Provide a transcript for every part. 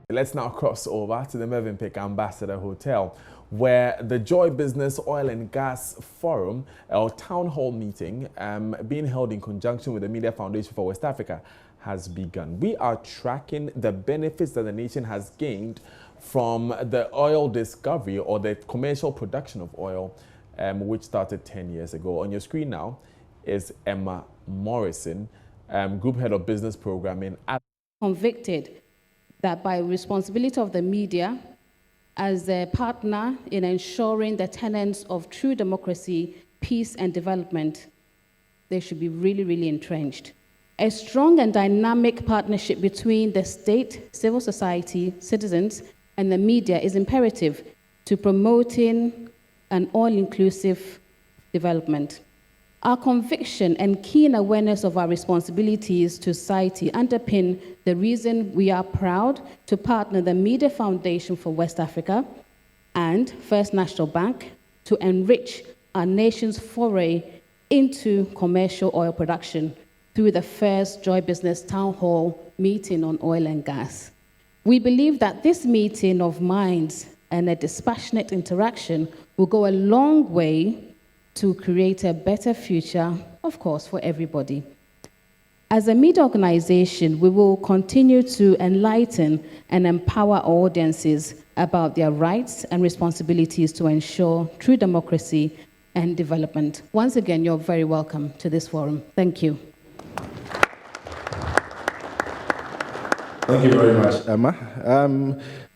Let's now cross over to the Mövenpick Ambassador Hotel, where the JoyBusiness Oil and Gas Forum, or town hall meeting, being held in conjunction with the Media Foundation for West Africa, has begun. We are tracking the benefits that the nation has gained from the oil discovery or the commercial production of oil, which started 10 years ago. On your screen now is Emma Morrison, Group Head of Business Programming at Convicted that by responsibility of the media as a partner in ensuring the tenets of true democracy, peace, and development, they should be really, really entrenched. A strong and dynamic partnership between the state, civil society, citizens, and the media is imperative to promoting an all-inclusive development. Our conviction and keen awareness of our responsibilities to society underpin the reason we are proud to partner the Media Foundation for West Africa and First National Bank to enrich our nation's foray into commercial oil production through the first JoyBusiness Town Hall meeting on oil and gas. We believe that this meeting of minds and a dispassionate interaction will go a long way to create a better future, of course, for everybody. As a media organization, we will continue to enlighten and empower our audiences about their rights and responsibilities to ensure true democracy and development. Once again, you're very welcome to this forum. Thank you. Thank you very much, Emma.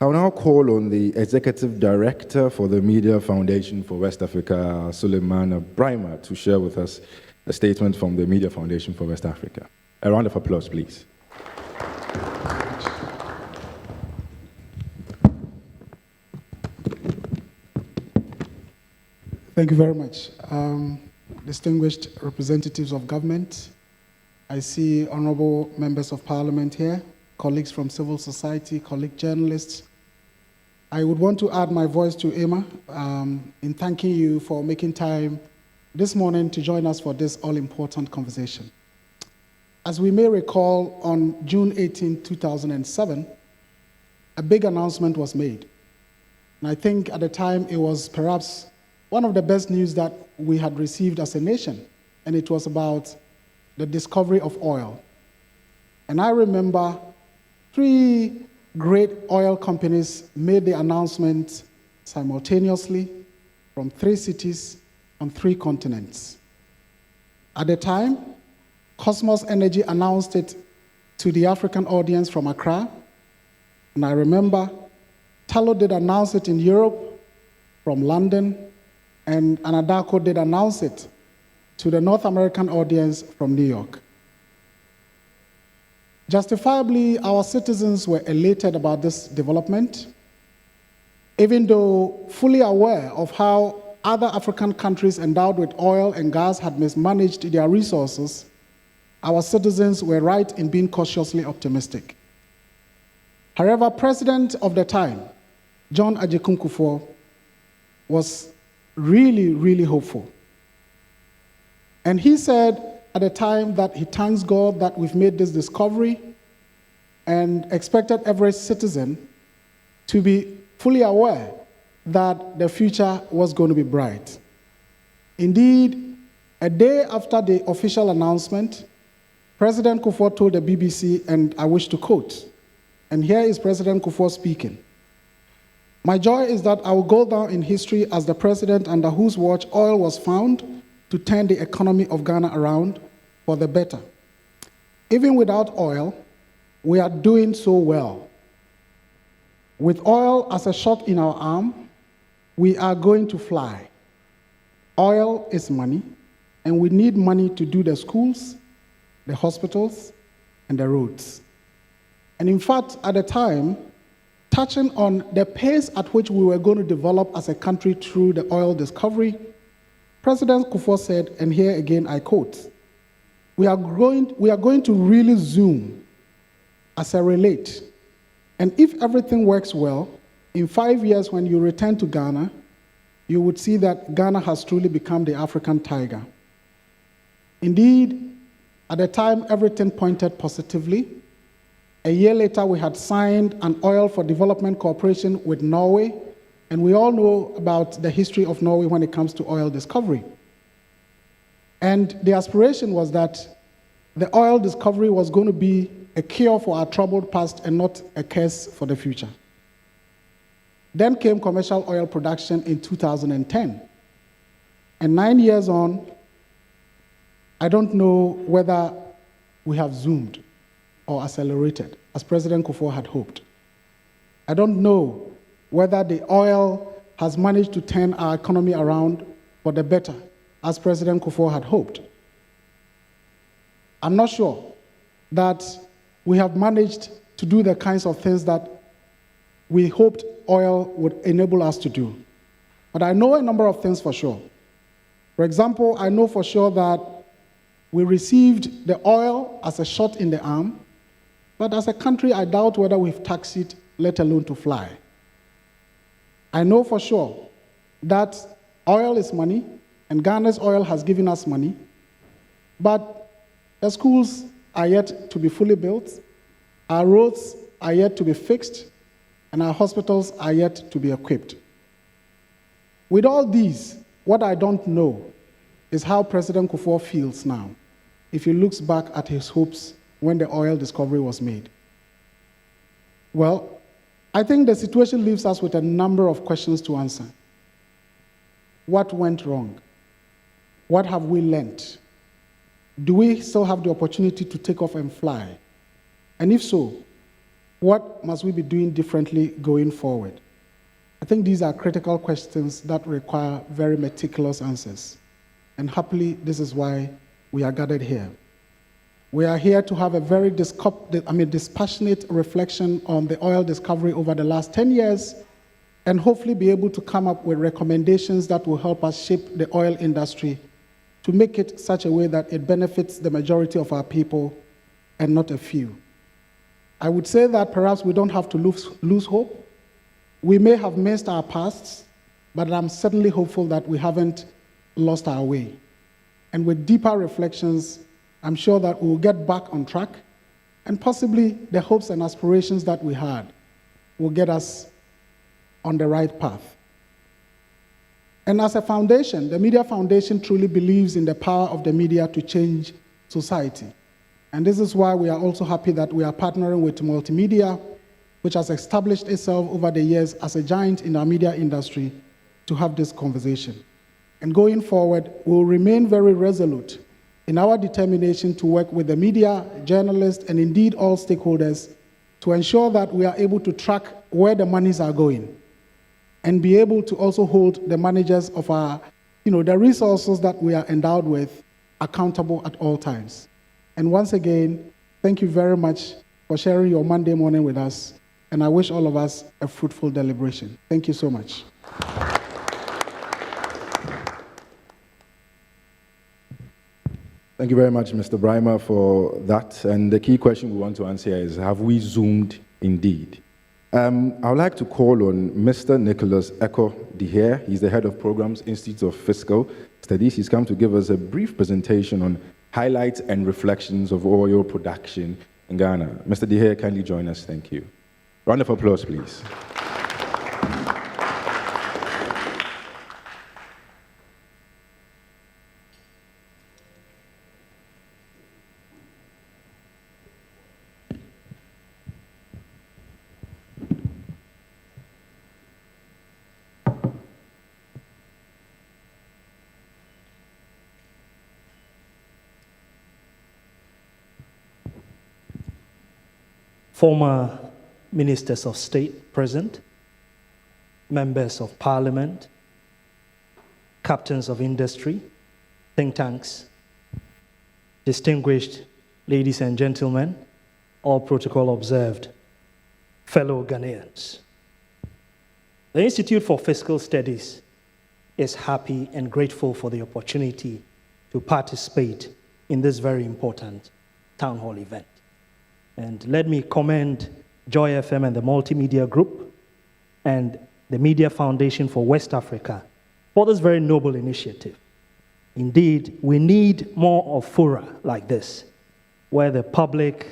I will now call on the Executive Director for the Media Foundation for West Africa, Suleiman Brahima, to share with us a statement from the Media Foundation for West Africa. A round of applause, please. Thank you very much. Distinguished representatives of government, I see honorable members of parliament here, colleagues from civil society, colleague journalists. I would want to add my voice to Emma in thanking you for making time this morning to join us for this all-important conversation. As we may recall, on June 18, 2007, a big announcement was made. And I think at the time it was perhaps one of the best news that we had received as a nation, and it was about the discovery of oil. And I remember 3 great oil companies made the announcement simultaneously from 3 cities on 3 continents. At the time, Cosmos Energy announced it to the African audience from Accra. And I remember Tullow did announce it in Europe from London, and Anadarko did announce it to the North American audience from New York. Justifiably, our citizens were elated about this development, even though fully aware of how other African countries endowed with oil and gas had mismanaged their resources. Our citizens were right in being cautiously optimistic. However, President of the time, John Agyekum Kufuor, was really, really hopeful. And he said at the time that he thanks God that we've made this discovery and expected every citizen to be fully aware that the future was going to be bright. Indeed, a day after the official announcement, President Kufuor told the BBC, and I wish to quote, and here is President Kufuor speaking: "My joy is that I will go down in history as the president under whose watch oil was found to turn the economy of Ghana around for the better. Even without oil, we are doing so well. With oil as a shot in our arm, we are going to fly. Oil is money, and we need money to do the schools, the hospitals, and the roads." And in fact, at the time, touching on the pace at which we were going to develop as a country through the oil discovery, President Kufuor said, and here again I quote, we are going to really zoom as a relate. And if everything works well, in 5 years when you return to Ghana, you would see that Ghana has truly become the African tiger." Indeed, at the time, everything pointed positively. A year later, we had signed an oil for development cooperation with Norway, and we all know about the history of Norway when it comes to oil discovery. And the aspiration was that the oil discovery was going to be a cure for our troubled past and not a curse for the future. Then came commercial oil production in 2010. And 9 years on, I don't know whether we have zoomed or accelerated, as President Kufuor had hoped. I don't know whether the oil has managed to turn our economy around for the better, as President Kufuor had hoped. I'm not sure that we have managed to do the kinds of things that we hoped oil would enable us to do. But I know a number of things for sure. For example, I know for sure that we received the oil as a shot in the arm, but as a country, I doubt whether we've taxied, let alone to fly. I know for sure that oil is money, and Ghana's oil has given us money, but the schools are yet to be fully built, our roads are yet to be fixed, and our hospitals are yet to be equipped. With all these, what I don't know is how President Kufuor feels now, if he looks back at his hopes when the oil discovery was made. Well, I think the situation leaves us with a number of questions to answer. What went wrong? What have we learned? Do we still have the opportunity to take off and fly? And if so, what must we be doing differently going forward? I think these are critical questions that require very meticulous answers. And happily, this is why we are gathered here. We are here to have a very dispassionate reflection on the oil discovery over the last 10 years, and hopefully be able to come up with recommendations that will help us shape the oil industry to make it such a way that it benefits the majority of our people and not a few. I would say that perhaps we don't have to lose hope. We may have missed our pasts, but I'm certainly hopeful that we haven't lost our way. And with deeper reflections, I'm sure that we'll get back on track, and possibly the hopes and aspirations that we had will get us on the right path. And as a foundation, the Media Foundation truly believes in the power of the media to change society. And this is why we are also happy that we are partnering with Multimedia, which has established itself over the years as a giant in our media industry, to have this conversation. And going forward, we will remain very resolute in our determination to work with the media, journalists, and indeed all stakeholders to ensure that we are able to track where the monies are going and be able to also hold the managers of our, the resources that we are endowed with accountable at all times. And once again, thank you very much for sharing your Monday morning with us, and I wish all of us a fruitful deliberation. Thank you so much. Thank you very much, Mr. Brymer, for that. And the key question we want to answer is, have we zoomed indeed? I would like to call on Mr. Nicholas Echo Dehere. He's the head of programs, Institute of Fiscal Studies. He's come to give us a brief presentation on highlights and reflections of oil production in Ghana. Mr. Dehere, kindly join us. Thank you. Round of applause, please. Former ministers of state present, members of parliament, captains of industry, think tanks, distinguished ladies and gentlemen, all protocol observed, fellow Ghanaians. The Institute for Fiscal Studies is happy and grateful for the opportunity to participate in this very important town hall event. And let me commend Joy FM and the Multimedia Group and the Media Foundation for West Africa for this very noble initiative. Indeed, we need more of fora like this, where the public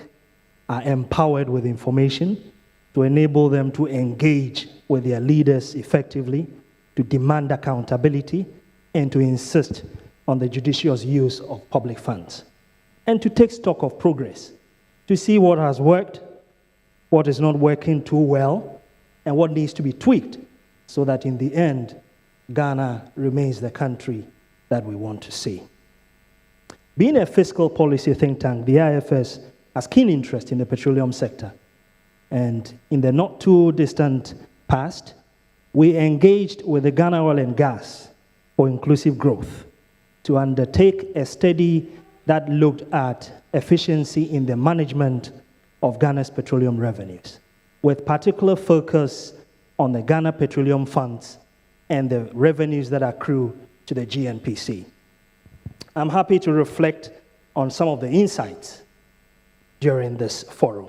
are empowered with information to enable them to engage with their leaders effectively, to demand accountability, and to insist on the judicious use of public funds, and to take stock of progress, to see what has worked, what is not working too well, and what needs to be tweaked so that in the end, Ghana remains the country that we want to see. Being a fiscal policy think tank, the IFS has keen interest in the petroleum sector. And in the not too distant past, we engaged with the Ghana Oil and Gas for Inclusive Growth to undertake a study that looked at efficiency in the management of Ghana's petroleum revenues, with particular focus on the Ghana Petroleum Funds and the revenues that accrue to the Gnpc. I'm happy to reflect on some of the insights during this forum.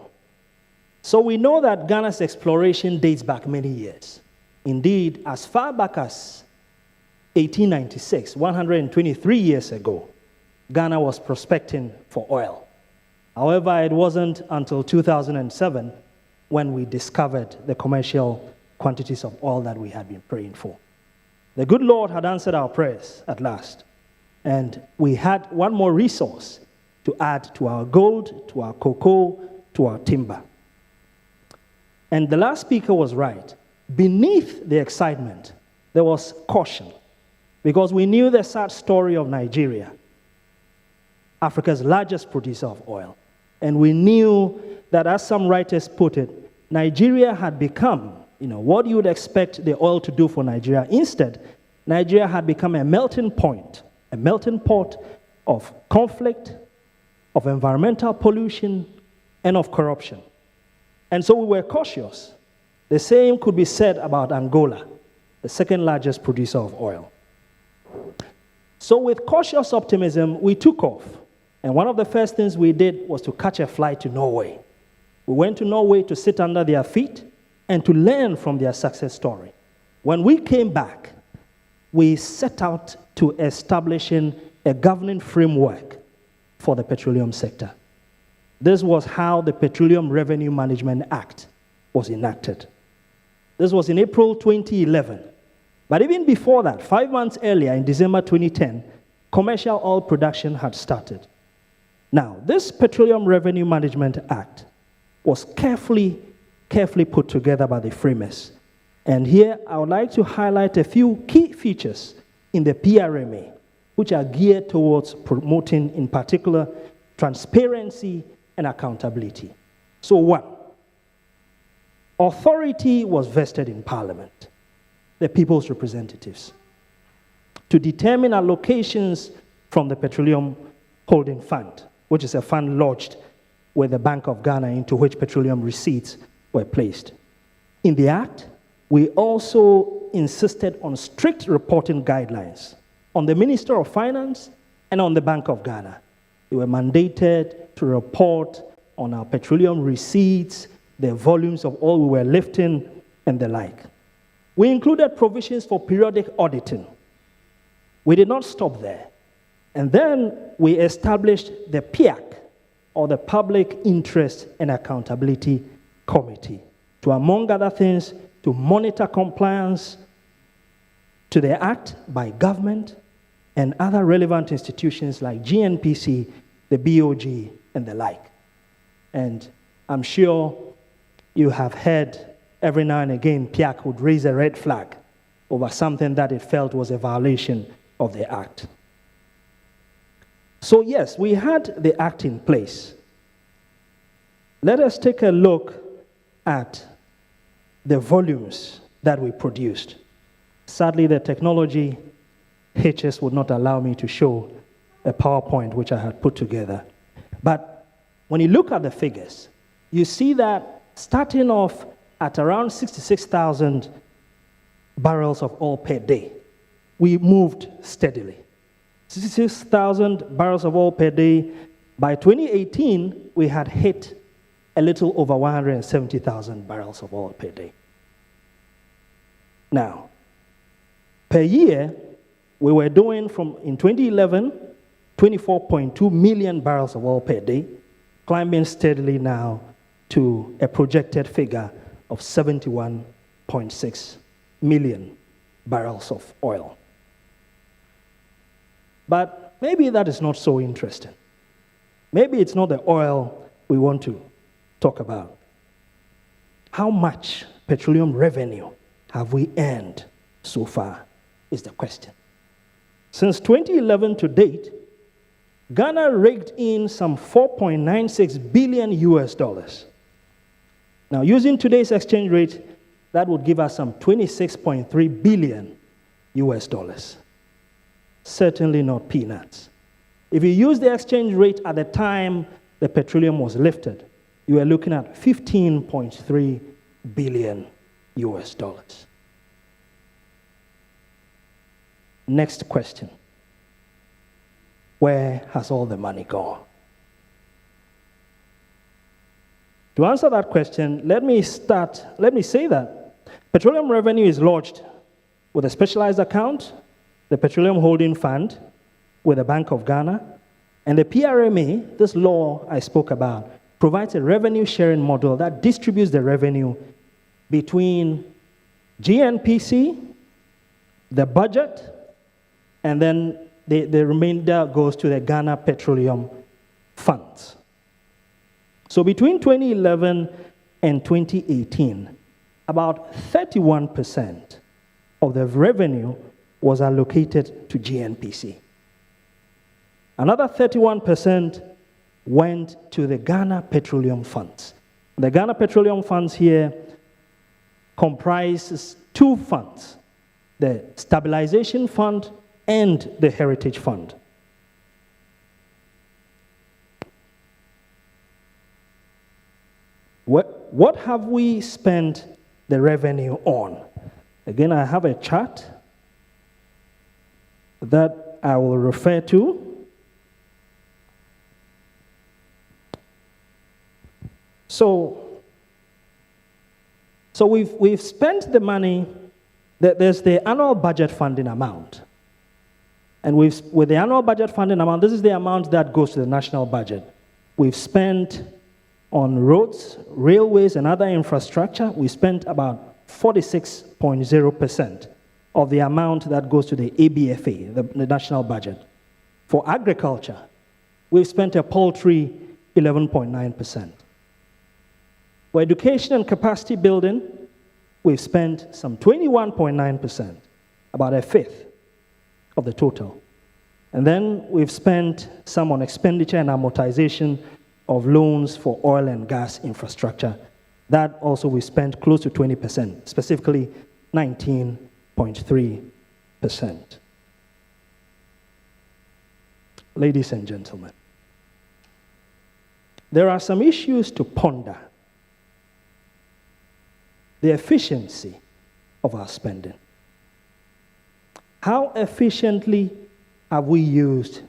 So we know that Ghana's exploration dates back many years. Indeed, as far back as 1896, 123 years ago, Ghana was prospecting for oil. However, it wasn't until 2007 when we discovered the commercial quantities of oil that we had been praying for. The good Lord had answered our prayers at last, and we had one more resource to add to our gold, to our cocoa, to our timber. And the last speaker was right. Beneath the excitement, there was caution, because we knew the sad story of Nigeria, Africa's largest producer of oil. And we knew that, as some writers put it, Nigeria had become, what you would expect the oil to do for Nigeria. Instead, Nigeria had become a melting pot of conflict, of environmental pollution, and of corruption. And so we were cautious. The same could be said about Angola, the second largest producer of oil. So with cautious optimism, we took off. And one of the first things we did was to catch a flight to Norway. We went to Norway to sit under their feet and to learn from their success story. When we came back, we set out to establishing a governing framework for the petroleum sector. This was how the Petroleum Revenue Management Act was enacted. This was in April 2011. But even before that, 5 months earlier, in December 2010, commercial oil production had started. Now, this Petroleum Revenue Management Act was carefully put together by the framers. And here, I would like to highlight a few key features in the PRMA, which are geared towards promoting, in particular, transparency and accountability. So 1, authority was vested in Parliament, the people's representatives, to determine allocations from the Petroleum Holding Fund, which is a fund lodged with the Bank of Ghana into which petroleum receipts were placed. In the Act, we also insisted on strict reporting guidelines on the Minister of Finance and on the Bank of Ghana. They were mandated to report on our petroleum receipts, the volumes of oil we were lifting, and the like. We included provisions for periodic auditing. We did not stop there. And then we established the PIAC, or the Public Interest and Accountability Committee, to, among other things, to monitor compliance to the Act by government and other relevant institutions like Gnpc, the BOG, and the like. And I'm sure you have heard every now and again PIAC would raise a red flag over something that it felt was a violation of the Act. So yes, we had the Act in place. Let us take a look at the volumes that we produced. Sadly, the technology hitches would not allow me to show a PowerPoint which I had put together. But when you look at the figures, you see that starting off at around 66,000 barrels of oil per day, we moved steadily. 66,000 barrels of oil per day. By 2018, we had hit a little over 170,000 barrels of oil per day. Now, per year, we were doing in 2011, 24.2 million barrels of oil per day, climbing steadily now to a projected figure of 71.6 million barrels of oil. But maybe that is not so interesting. Maybe it's not the oil we want to talk about. How much petroleum revenue have we earned so far is the question. Since 2011 to date, Ghana raked in some $4.96 billion US dollars. Now, using today's exchange rate, that would give us some 26.3 billion US dollars. Certainly not peanuts. If you use the exchange rate at the time the petroleum was lifted, you are looking at 15.3 billion US dollars. Next question. Where has all the money gone? To answer that question, let me say that petroleum revenue is lodged with a specialized account, the Petroleum Holding Fund, with the Bank of Ghana, and the PRMA, this law I spoke about, provides a revenue sharing model that distributes the revenue between Gnpc, the budget, and then the remainder goes to the Ghana Petroleum Funds. So between 2011 and 2018, about 31% of the revenue was allocated to Gnpc. Another 31% went to the Ghana Petroleum Funds. The Ghana Petroleum Funds here comprises two funds, the Stabilization Fund and the Heritage Fund. What have we spent the revenue on? Again, I have a chart that I will refer to. So we've spent the money. There's the annual budget funding amount. And with the annual budget funding amount, this is the amount that goes to the national budget. We've spent on roads, railways, and other infrastructure, we spent about 46.0% of the amount that goes to the ABFA, the national budget. For agriculture, we've spent a paltry 11.9%. For education and capacity building, we've spent some 21.9%, about a fifth of the total. And then we've spent some on expenditure and amortization of loans for oil and gas infrastructure. That also we spent close to 20%, specifically 19.3%. Ladies and gentlemen, there are some issues to ponder. The efficiency of our spending. How efficiently have we used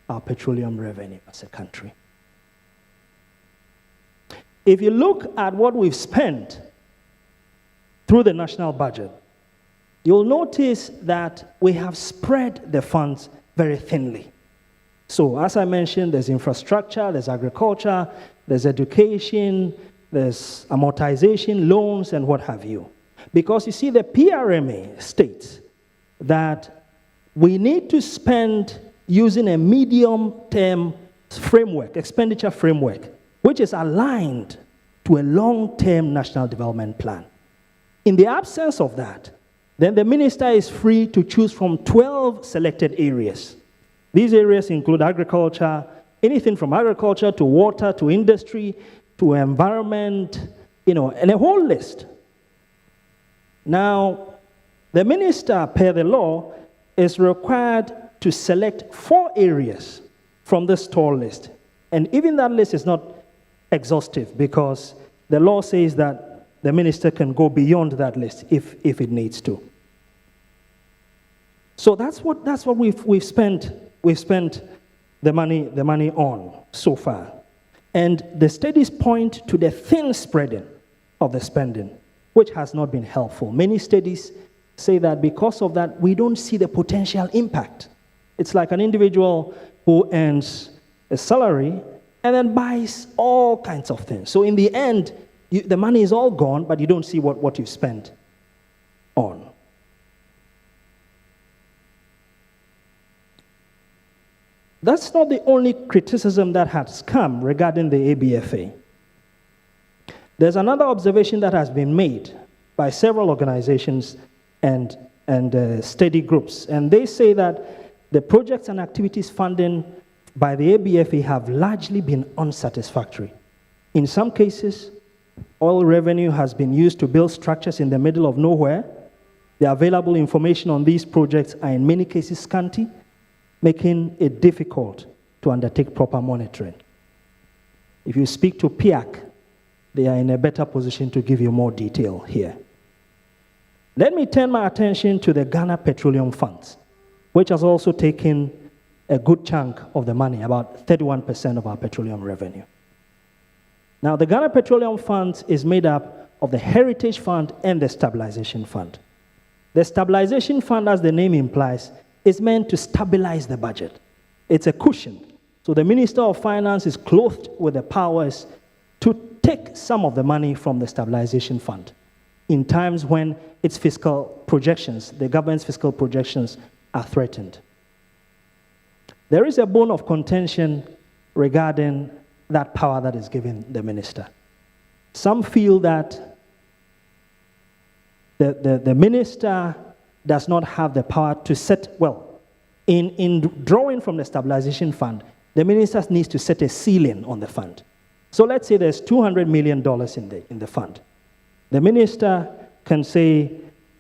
our petroleum revenue as a country? If you look at what we've spent through the national budget, you'll notice that we have spread the funds very thinly. So, as I mentioned, there's infrastructure, there's agriculture, there's education, there's amortization, loans, and what have you. Because you see, the PRMA states that we need to spend using a medium-term framework, expenditure framework, which is aligned to a long-term national development plan. In the absence of that, then the minister is free to choose from 12 selected areas. These areas include agriculture, anything from agriculture to water to industry to environment, and a whole list. Now, the minister, per the law, is required to select 4 areas from this tall list. And even that list is not exhaustive because the law says that the minister can go beyond that list if it needs to. So that's what we've spent the money on so far. And the studies point to the thin spreading of the spending, which has not been helpful. Many studies say that because of that, we don't see the potential impact. It's like an individual who earns a salary and then buys all kinds of things. So in the end, the money is all gone, but you don't see what you've spent on. That's not the only criticism that has come regarding the ABFA. There's another observation that has been made by several organizations and study groups, and they say that the projects and activities funding by the ABFA have largely been unsatisfactory. In some cases, oil revenue has been used to build structures in the middle of nowhere. The available information on these projects are in many cases scanty, making it difficult to undertake proper monitoring. If you speak to PIAC, they are in a better position to give you more detail here. Let me turn my attention to the Ghana Petroleum Funds, which has also taken a good chunk of the money, about 31% of our petroleum revenue. Now, the Ghana Petroleum Fund is made up of the Heritage Fund and the Stabilization Fund. The Stabilization Fund, as the name implies, is meant to stabilize the budget. It's a cushion. So the Minister of Finance is clothed with the powers to take some of the money from the Stabilization Fund in times when its fiscal projections, the government's fiscal projections, are threatened. There is a bone of contention regarding that power that is given the minister. Some feel that the minister does not have the power to set, in drawing from the Stabilization Fund, the minister needs to set a ceiling on the fund. So let's say there's $200 million in the fund. The minister can say,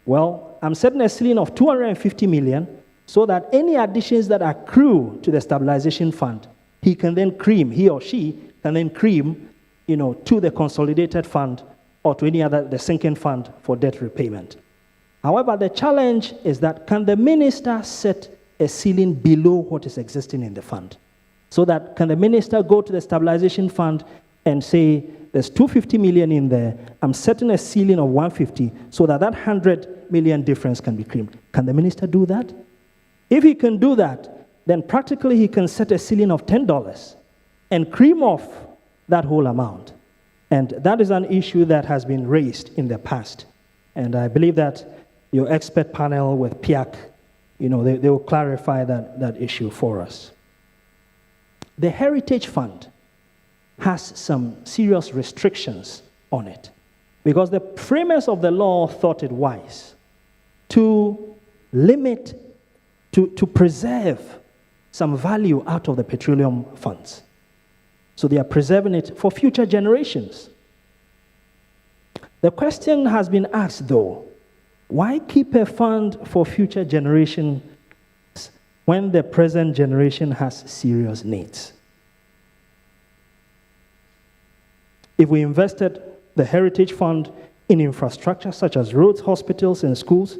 well, I'm setting a ceiling of $250 million so that any additions that accrue to the Stabilization Fund, he or she can then cream, to the consolidated fund or to any other, the sinking fund for debt repayment. However, the challenge is that can the minister set a ceiling below what is existing in the fund? So that can the minister go to the Stabilization Fund and say, there's $250 million in there, I'm setting a ceiling of $150 so that $100 million difference can be creamed. Can the minister do that? If he can do that, then practically he can set a ceiling of $10 and cream off that whole amount. And that is an issue that has been raised in the past. And I believe that your expert panel with PIAC, they will clarify that issue for us. The Heritage Fund has some serious restrictions on it because the framers of the law thought it wise to limit, to preserve some value out of the petroleum funds. So they are preserving it for future generations. The question has been asked, though, why keep a fund for future generations when the present generation has serious needs? If we invested the Heritage Fund in infrastructure such as roads, hospitals, and schools,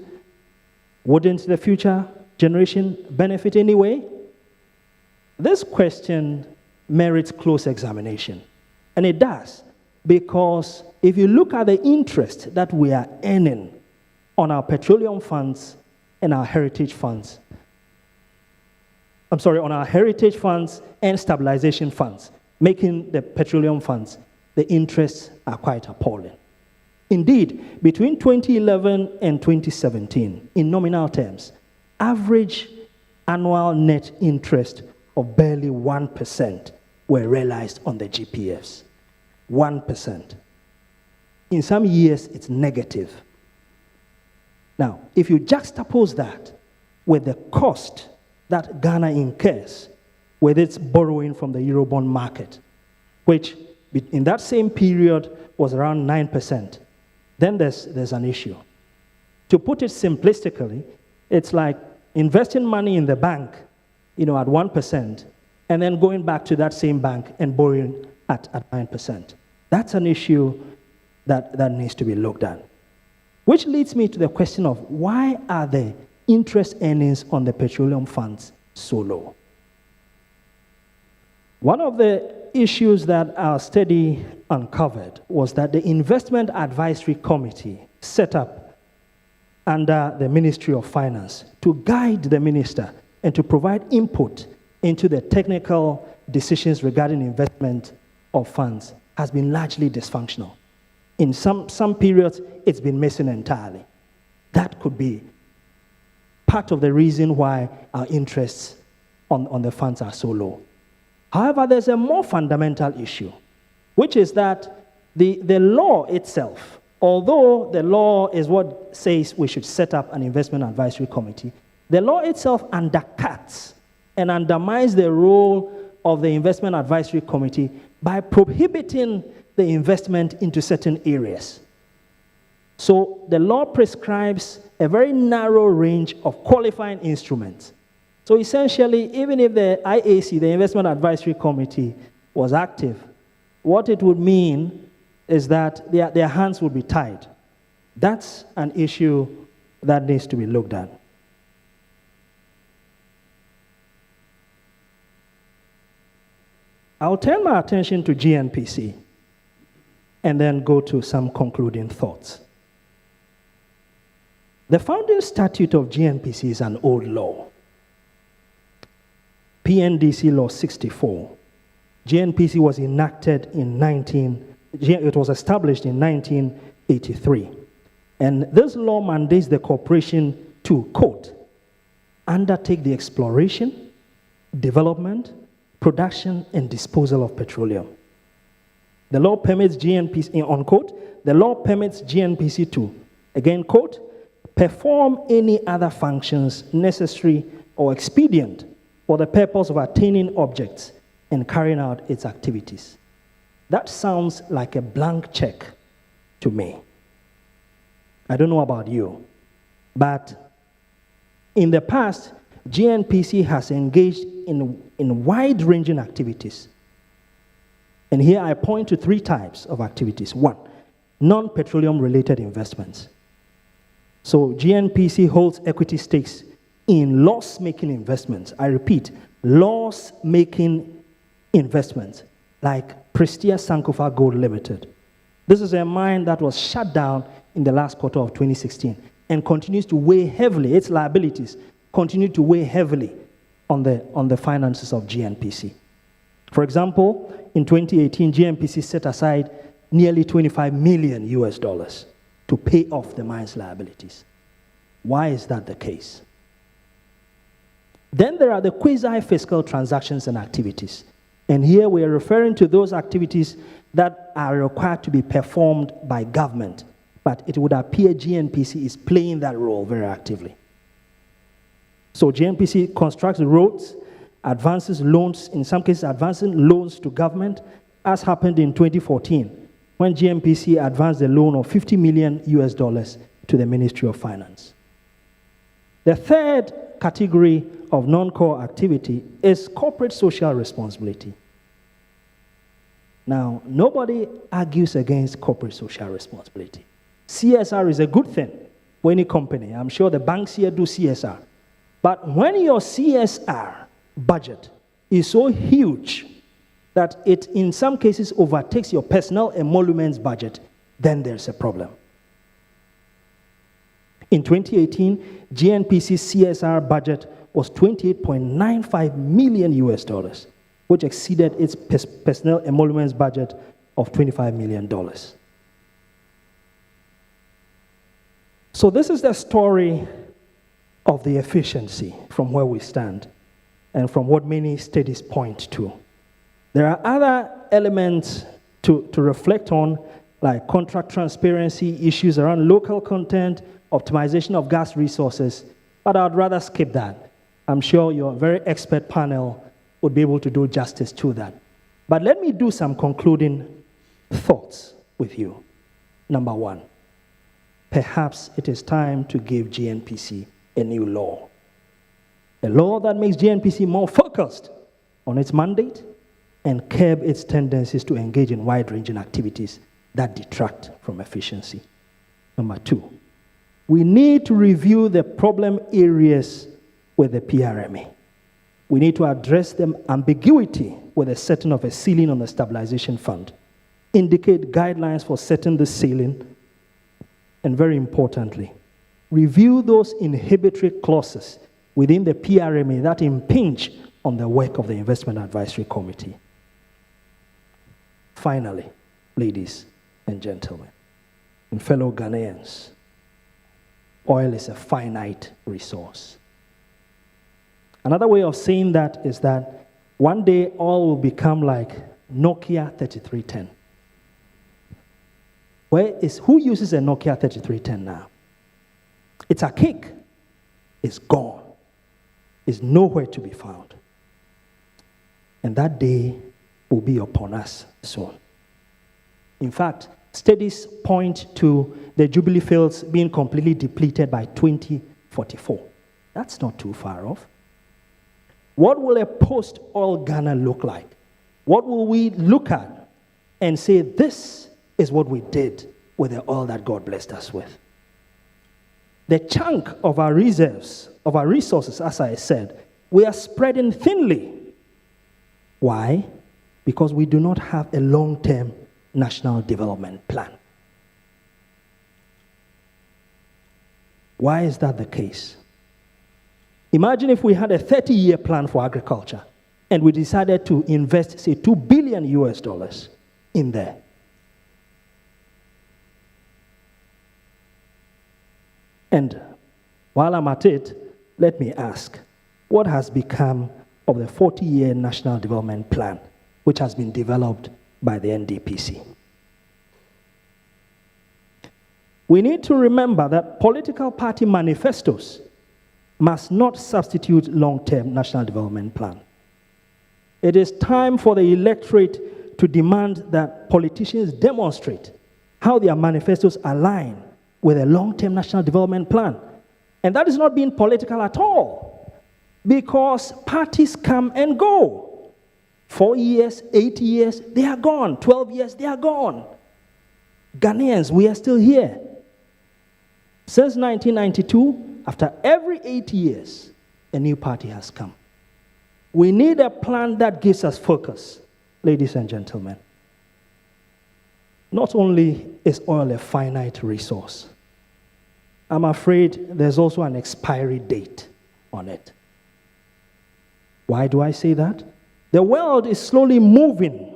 wouldn't the future generation benefit anyway? This question merits close examination. And it does, because if you look at the interest that we are earning on our petroleum funds and our heritage funds, on our heritage funds and stabilization funds, making the petroleum funds, the interests are quite appalling. Indeed, between 2011 and 2017, in nominal terms, average annual net interest of barely 1% were realized on the GPFs. 1%. In some years, it's negative. Now, if you juxtapose that with the cost that Ghana incurs with its borrowing from the Eurobond market, which in that same period was around 9%, then there's an issue. To put it simplistically, it's like investing money in the bank, at 1%, and then going back to that same bank and borrowing at 9%. That's an issue that needs to be looked at. Which leads me to the question of why are the interest earnings on the petroleum funds so low? One of the issues that our study uncovered was that the Investment Advisory Committee set up under the Ministry of Finance to guide the minister and to provide input into the technical decisions regarding investment of funds has been largely dysfunctional. In some periods, it's been missing entirely. That could be part of the reason why our interests on the funds are so low. However, there's a more fundamental issue, which is that the law itself, although the law is what says we should set up an investment advisory committee, the law itself undercuts and undermines the role of the investment advisory committee by prohibiting the investment into certain areas. So the law prescribes a very narrow range of qualifying instruments. So essentially, even if the IAC, the Investment Advisory Committee, was active, what it would mean is that their hands would be tied. That's an issue that needs to be looked at. I'll turn my attention to Gnpc and then go to some concluding thoughts. The founding statute of Gnpc is an old law. PNDC Law 64. Gnpc was enacted it was established in 1983. And this law mandates the corporation to, quote, undertake the exploration, development, production, and disposal of petroleum. The law permits Gnpc, unquote, the law permits Gnpc to, again, quote, perform any other functions necessary or expedient for the purpose of attaining objects and carrying out its activities. That sounds like a blank check to me. I don't know about you, but in the past, Gnpc has engaged in wide-ranging activities. And here I point to three types of activities. One, non-petroleum related investments. So Gnpc holds equity stakes in loss-making investments. I repeat, loss-making investments like Prestia Sankofa Gold Limited. This is a mine that was shut down in the last quarter of 2016 and continues to weigh heavily, its liabilities continue to weigh heavily on the finances of Gnpc. For example, in 2018, Gnpc set aside nearly $25 million to pay off the mine's liabilities. Why is that the case? Then there are the quasi-fiscal transactions and activities. And here we are referring to those activities that are required to be performed by government. But it would appear Gnpc is playing that role very actively. So Gnpc constructs roads, advances loans, in some cases advancing loans to government, as happened in 2014, when Gnpc advanced a loan of $50 million to the Ministry of Finance. The third category of non-core activity is corporate social responsibility. Now, nobody argues against corporate social responsibility. CSR is a good thing for any company. I'm sure the banks here do CSR. But when your CSR budget is so huge that it in some cases overtakes your personnel emoluments budget, then there's a problem. In 2018, Gnpc's CSR budget was $28.95 million, which exceeded its personnel emoluments budget of $25 million. So this is the story of the efficiency from where we stand and from what many studies point to. There are other elements to reflect on, like contract transparency, issues around local content, optimization of gas resources, but I'd rather skip that. I'm sure your very expert panel would be able to do justice to that. But let me do some concluding thoughts with you. Number one, perhaps it is time to give Gnpc a new law. A law that makes Gnpc more focused on its mandate and curb its tendencies to engage in wide-ranging activities that detract from efficiency. Number two, we need to review the problem areas with the PRMA. We need to address the ambiguity with the setting of a ceiling on the stabilization fund, indicate guidelines for setting the ceiling, and very importantly, review those inhibitory clauses within the PRMA that impinge on the work of the Investment Advisory Committee. Finally, ladies and gentlemen, and fellow Ghanaians, oil is a finite resource. Another way of saying that is that one day oil will become like Nokia 3310. Who uses a Nokia 3310 now? It's archaic. It's gone. It's nowhere to be found. And that day will be upon us soon. In fact, studies point to the Jubilee fields being completely depleted by 2044. That's not too far off. What will a post-oil Ghana look like? What will we look at and say, this is what we did with the oil that God blessed us with? The chunk of our reserves, of our resources, as I said, we are spreading thinly. Why? Because we do not have a long-term national development plan. Why is that the case? Imagine if we had a 30-year plan for agriculture and we decided to invest, say, $2 billion in there. And while I'm at it, let me ask, what has become of the 40-year National Development Plan, which has been developed by the Gnpc? We need to remember that political party manifestos must not substitute long-term national development plan. It is time for the electorate to demand that politicians demonstrate how their manifestos align with a long-term national development plan. And that is not being political at all, because parties come and go. 4 years, 8 years, they are gone. 12 years, they are gone. Ghanaians, we are still here. Since 1992, after every 8 years, a new party has come. We need a plan that gives us focus, ladies and gentlemen. Not only is oil a finite resource, I'm afraid there's also an expiry date on it. Why do I say that? The world is slowly moving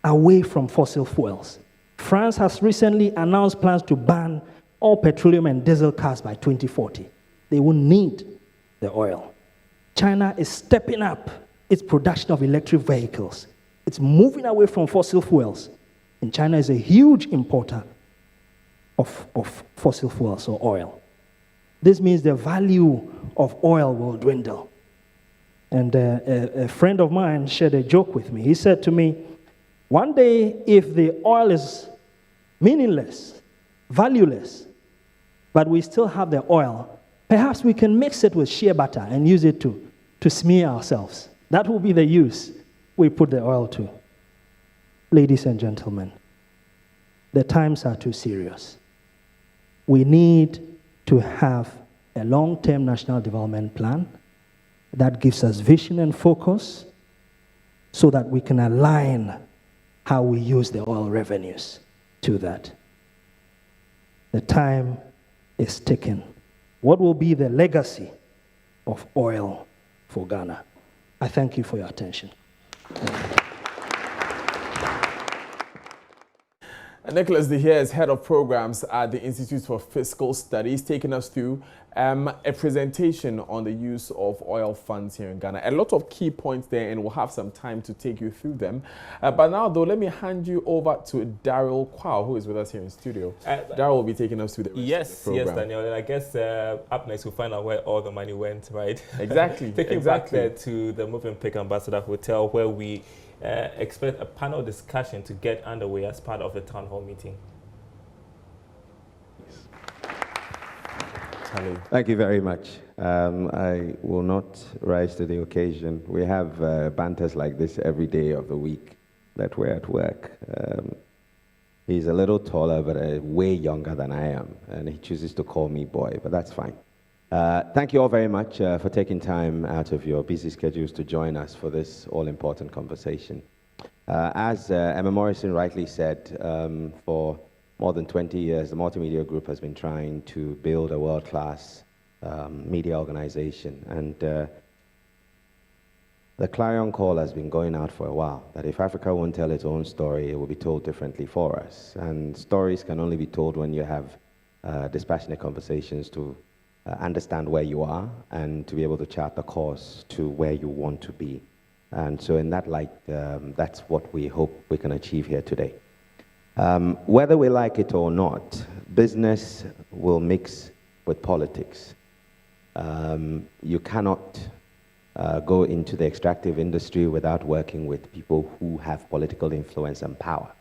away from fossil fuels. France has recently announced plans to ban all petroleum and diesel cars by 2040. They won't need the oil. China is stepping up its production of electric vehicles. It's moving away from fossil fuels. And China is a huge importer of fossil fuels or oil. This means the value of oil will dwindle. And a friend of mine shared a joke with me. He said to me, one day if the oil is meaningless, valueless, but we still have the oil, perhaps we can mix it with shea butter and use it to smear ourselves. That will be the use we put the oil to. Ladies and gentlemen, the times are too serious. We need to have a long-term national development plan that gives us vision and focus so that we can align how we use the oil revenues to that. The time is ticking. What will be the legacy of oil for Ghana? I thank you for your attention. Nicholas De Heer is Head of Programs at the Institute for Fiscal Studies, taking us through a presentation on the use of oil funds here in Ghana. A lot of key points there, and we'll have some time to take you through them. But now, though, let me hand you over to Daryl Kwao, who is with us here in studio. Daryl will be taking us through the rest of the program. Yes, Daniel. And I guess up next we'll find out where all the money went, right? Exactly. Taking back there to the Movenpick Ambassador Hotel, where we expect a panel discussion to get underway as part of the town hall meeting. Thank you very much. I will not rise to the occasion. We have banters like this every day of the week that we're at work. He's a little taller, but way younger than I am, and he chooses to call me boy, but that's fine. Thank you all very much for taking time out of your busy schedules to join us for this all-important conversation. As Emma Morrison rightly said, for more than 20 years, the Multimedia Group has been trying to build a world-class media organization. And the clarion call has been going out for a while, that if Africa won't tell its own story, it will be told differently for us. And stories can only be told when you have dispassionate conversations to understand where you are and to be able to chart the course to where you want to be. And so in that light, that's what we hope we can achieve here today. Whether we like it or not, business will mix with politics. You cannot go into the extractive industry without working with people who have political influence and power.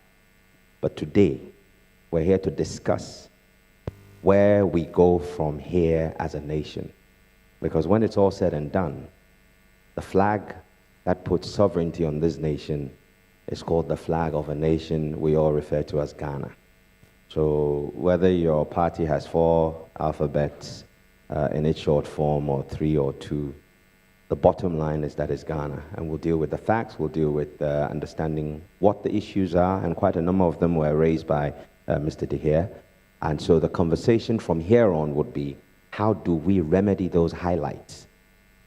But today, we're here to discuss where we go from here as a nation. Because when it's all said and done, the flag that puts sovereignty on this nation is called the flag of a nation we all refer to as Ghana. So whether your party has 4 alphabets in its short form, or 3 or 2, the bottom line is that it's Ghana. And we'll deal with the facts, we'll deal with understanding what the issues are, and quite a number of them were raised by Mr. De Heer. And so the conversation from here on would be, how do we remedy those highlights?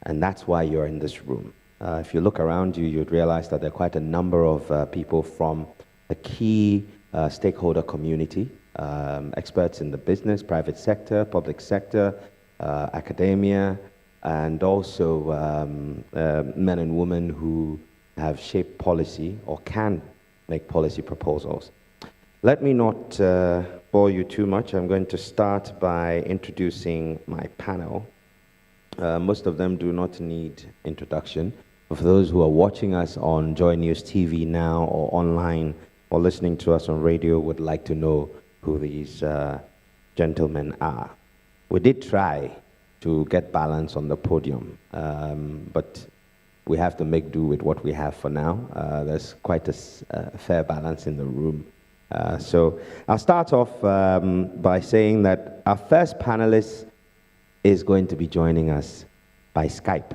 And that's why you're in this room. If you look around you, you'd realize that there are quite a number of people from the key stakeholder community, experts in the business, private sector, public sector, academia, and also men and women who have shaped policy or can make policy proposals. Let me not bore you too much. I'm going to start by introducing my panel. Most of them do not need introduction. For those who are watching us on JoyNews TV now, or online, or listening to us on radio, would like to know who these gentlemen are. We did try to get balance on the podium, but we have to make do with what we have for now. There's quite a fair balance in the room. So I'll start off by saying that our first panelist is going to be joining us by Skype.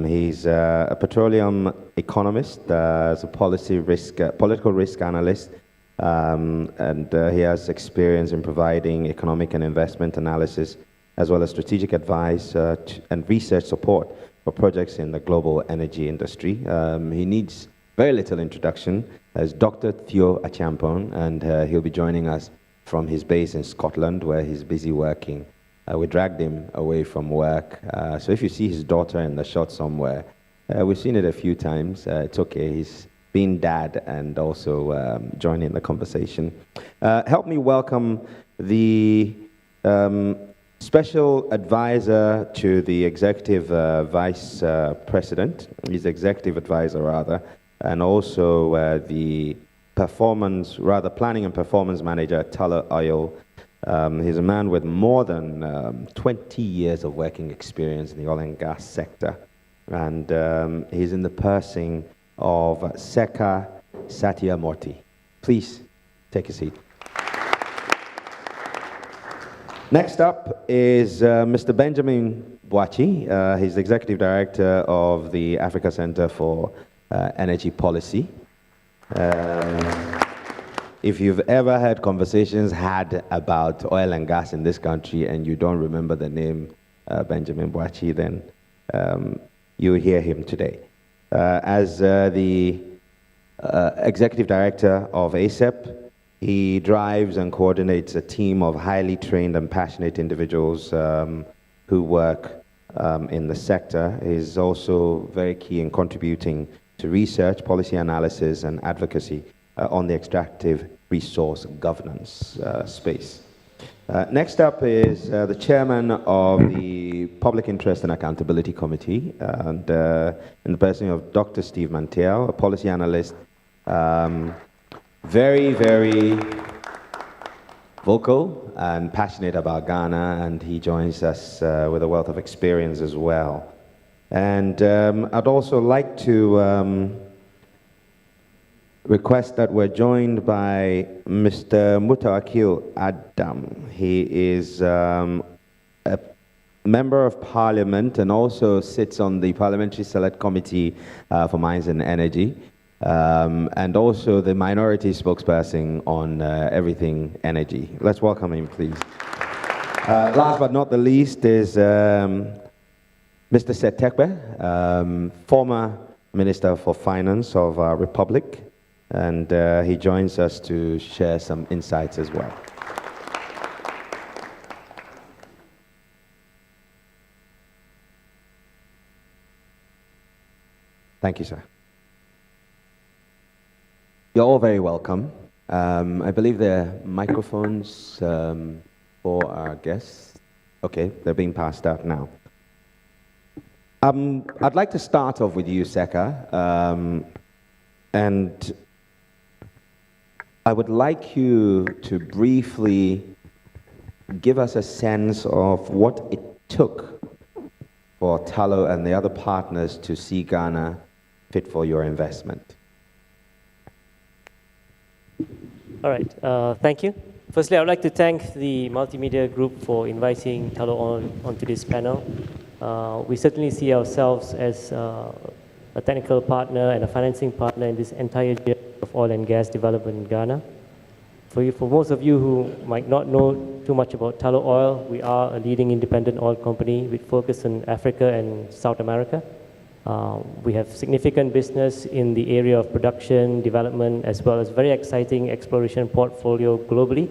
He's a petroleum economist, as a political risk analyst, and he has experience in providing economic and investment analysis, as well as strategic advice and research support for projects in the global energy industry. He needs very little introduction as Dr. Theo Achampong, and he'll be joining us from his base in Scotland, where he's busy working. We dragged him away from work. So if you see his daughter in the shot somewhere, we've seen it a few times. It's okay. He's been dad and also joining the conversation. Help me welcome the special advisor to the executive vice president. He's executive advisor, rather, and also the planning and performance manager at Tullow Oil. He's a man with more than 20 years of working experience in the oil and gas sector. And he's in the person of Seka Satyamurthy. Please take a seat. Next up is Mr. Benjamin Boakye. He's the Executive Director of the Africa Center for Energy Policy. If you've ever had conversations had about oil and gas in this country and you don't remember the name Benjamin Boakye, then you'll hear him today. As the Executive Director of ASEP, he drives and coordinates a team of highly trained and passionate individuals who work in the sector. He's also very key in contributing to research, policy analysis, and advocacy on the extractive resource governance space. Next up is the chairman of the Public Interest and Accountability Committee, and in the person of Dr. Steve Mantiel, a policy analyst, very, very vocal and passionate about Ghana, and he joins us with a wealth of experience as well. And I'd also like to request that we're joined by Mr. Mutawakil Adam. He is a member of Parliament and also sits on the Parliamentary Select Committee for Mines and Energy, and also the minority spokesperson on everything energy. Let's welcome him, please. Last but not the least is Mr. Setekwe, former Minister for Finance of our Republic, and he joins us to share some insights as well. Thank you, sir. You're all very welcome. I believe there are microphones for our guests. Okay, they're being passed out now. I'd like to start off with you, Seka, and I would like you to briefly give us a sense of what it took for Tullow and the other partners to see Ghana fit for your investment. All right, thank you. Firstly, I would like to thank the Multimedia Group for inviting Tullow onto this panel. We certainly see ourselves as a technical partner and a financing partner in this entire journey of oil and gas development in Ghana. For most of you who might not know too much about Tullow Oil, we are a leading independent oil company with focus on Africa and South America. We have significant business in the area of production, development, as well as very exciting exploration portfolio globally.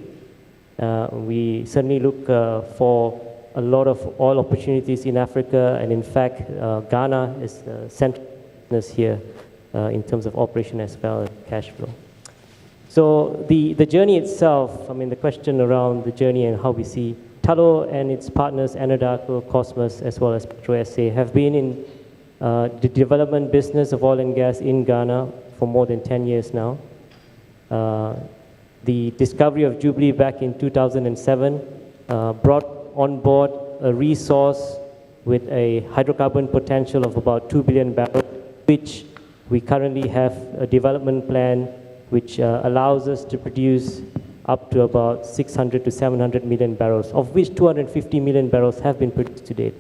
We certainly look for a lot of oil opportunities in Africa, and in fact, Ghana is central business here in terms of operation as well as cash flow. So the journey itself, I mean, the question around the journey and how we see Tullow and its partners, Anadarko, Cosmos, as well as Petro SA, have been in the development business of oil and gas in Ghana for more than 10 years now. The discovery of Jubilee back in 2007 brought on board a resource with a hydrocarbon potential of about 2 billion barrels, which we currently have a development plan which allows us to produce up to about 600 to 700 million barrels, of which 250 million barrels have been produced to date.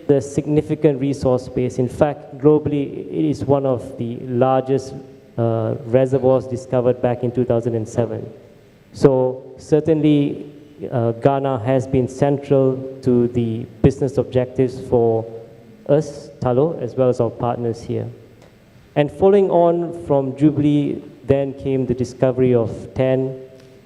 The significant resource base, in fact, globally, it is one of the largest reservoirs discovered back in 2007. So certainly, Ghana has been central to the business objectives for us, Tullow, as well as our partners here. And following on from Jubilee, then came the discovery of TEN,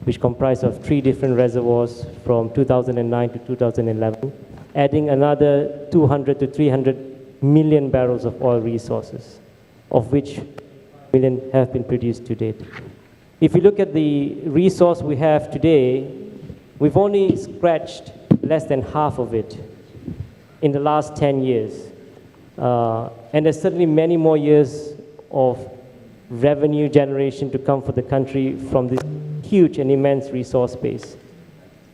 which comprised of 3 different reservoirs from 2009 to 2011, adding another 200 to 300 million barrels of oil resources, of which million have been produced to date. If you look at the resource we have today, we've only scratched less than half of it in the last 10 years. And there's certainly many more years of revenue generation to come for the country from this huge and immense resource base.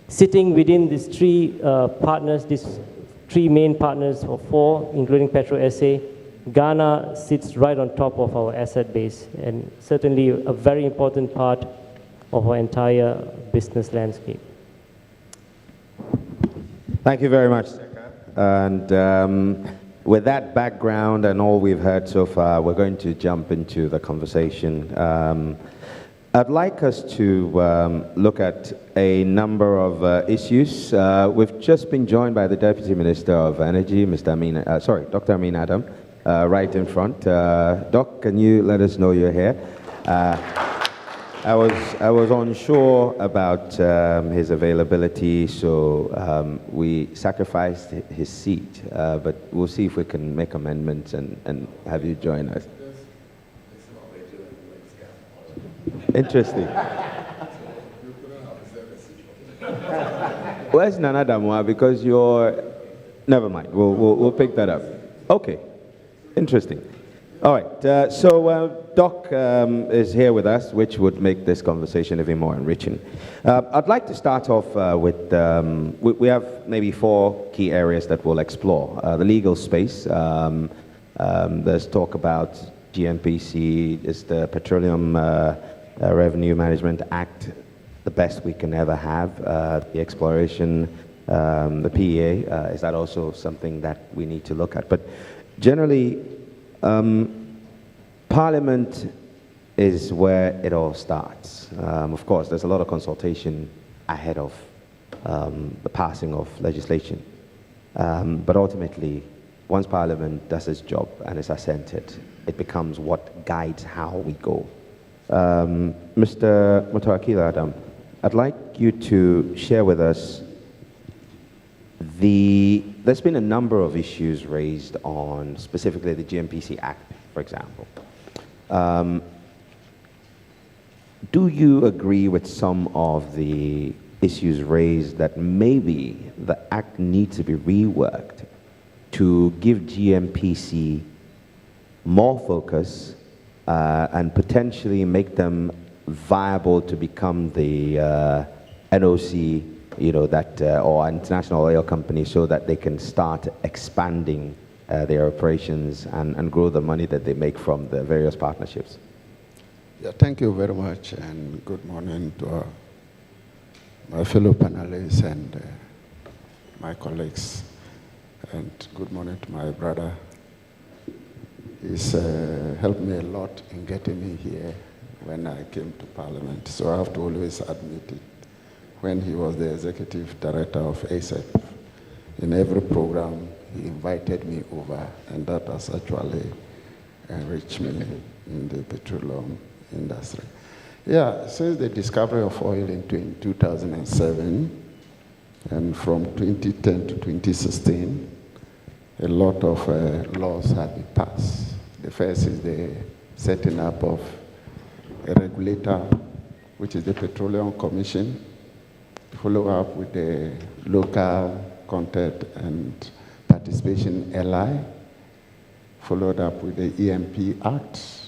Sitting within these 3 partners, these 3 main partners, or 4, including Petro SA, Ghana sits right on top of our asset base, and certainly a very important part of our entire business landscape. Thank you very much, Seka. And with that background and all we've heard so far, we're going to jump into the conversation. I'd like us to look at a number of issues. We've just been joined by the Deputy Minister of Energy, Dr. Amin Adam, right in front. Doc, can you let us know you're here? I was unsure about his availability, so we sacrificed his seat, but we'll see if we can make amendments and have you join us. Interesting. Where's Nana Damwa? Because you're... Never mind, we'll pick that up. Okay, interesting. All right, so Doc is here with us, which would make this conversation even more enriching. I'd like to start off with, we have maybe 4 key areas that we'll explore. The legal space, there's talk about Gnpc, is the Petroleum Revenue Management Act the best we can ever have? The exploration, the PEA, is that also something that we need to look at? But generally, Parliament is where it all starts. Of course, there's a lot of consultation ahead of the passing of legislation. But ultimately, once Parliament does its job and is assented, it becomes what guides how we go. Mr. Mutawakil Adam, I'd like you to share with us there's been a number of issues raised on specifically the Gnpc Act, for example. Do you agree with some of the issues raised that maybe the Act needs to be reworked to give Gnpc more focus and potentially make them viable to become the NOC, or international oil company, so that they can start expanding their operations and grow the money that they make from the various partnerships? Yeah, thank you very much, and good morning to my fellow panelists and my colleagues, and good morning to my brother. He's helped me a lot in getting me here when I came to Parliament, so I have to always admit it. When he was the executive director of ASEP, in every program he invited me over, and that has actually enriched me in the petroleum industry. Yeah, since the discovery of oil in 2007, and from 2010 to 2016, a lot of laws have been passed. The first is the setting up of a regulator, which is the Petroleum Commission, follow up with the local content and participation LI, followed up with the EMP Act,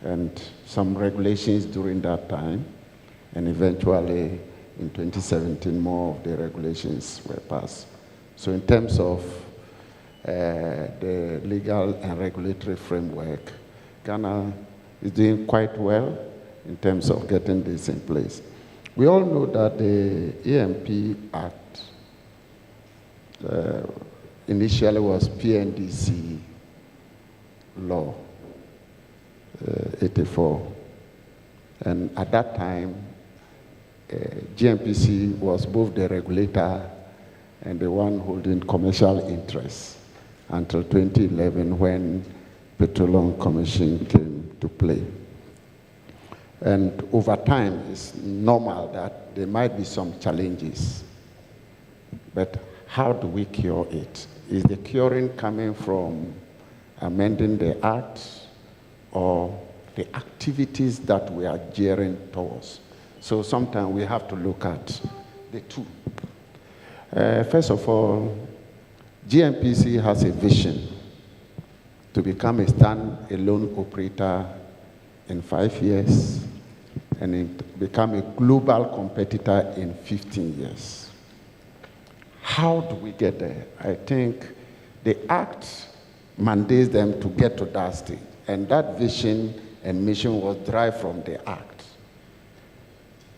and some regulations during that time, and eventually in 2017 more of the regulations were passed. So in terms of the legal and regulatory framework, Ghana is doing quite well in terms of getting this in place. We all know that the EMP Act initially was PNDC law, 84. And at that time, Gnpc was both the regulator and the one holding commercial interests until 2011 when Petroleum Commission came to play. And over time, it's normal that there might be some challenges. But how do we cure it? Is the curing coming from amending the Act or the activities that we are gearing towards? So sometimes we have to look at the two. First of all, Gnpc has a vision to become a stand-alone operator in 5 years and become a global competitor in 15 years. How do we get there? I think the Act mandates them to get to that stage, and that vision and mission was derived from the Act.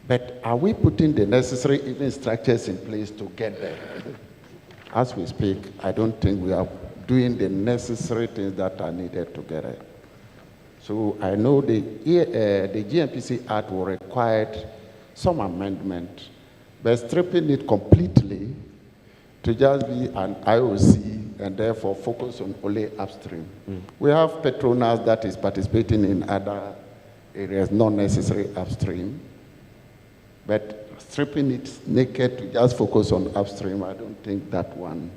But are we putting the necessary even structures in place to get there? As we speak, I don't think we are doing the necessary things that are needed to get there. So I know the Gnpc Act will require some amendment, but stripping it completely to just be an IOC and therefore focus on only upstream. We have Petronas that is participating in other areas, not necessarily upstream, but stripping it naked to just focus on upstream, I don't think that one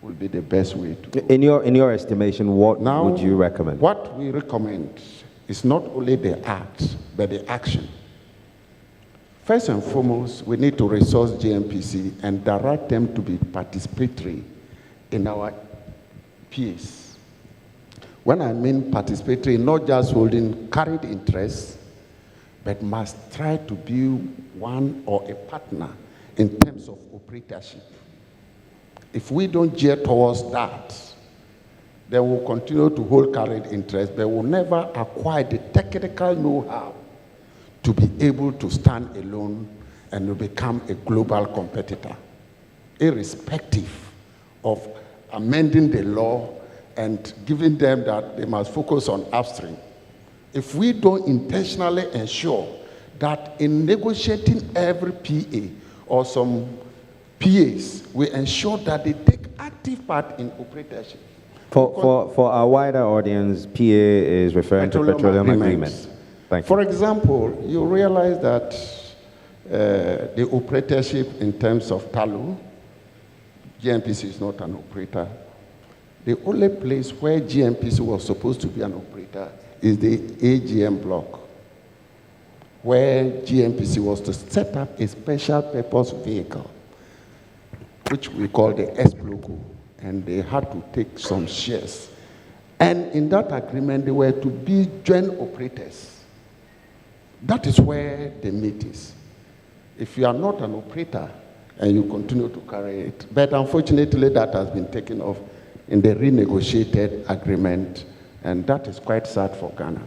will be the best way to go. In your estimation, what would you recommend? What we recommend is not only the Act, but the action. First and foremost, we need to resource Gnpc and direct them to be participatory in our PAs. When I mean participatory, not just holding carried interests, but must try to be one or a partner in terms of operatorship. If we don't gear towards that, then we'll continue to hold carried interest, but we'll never acquire the technical know-how to be able to stand alone and to become a global competitor, irrespective of amending the law and giving them that they must focus on upstream. If we don't intentionally ensure that in negotiating every PA or some PAs, we ensure that they take active part in operatorship. For our wider audience, PA is referring to petroleum agreements. Thank you. For example, you realize that the operatorship in terms of TALU, Gnpc is not an operator. The only place where Gnpc was supposed to be an operator is the AGM block, where Gnpc was to set up a special purpose vehicle, which we call the SPLOCO, and they had to take some shares. And in that agreement, they were to be joint operators. That is where the meat is. If you are not an operator and you continue to carry it, but unfortunately that has been taken off in the renegotiated agreement, and that is quite sad for Ghana.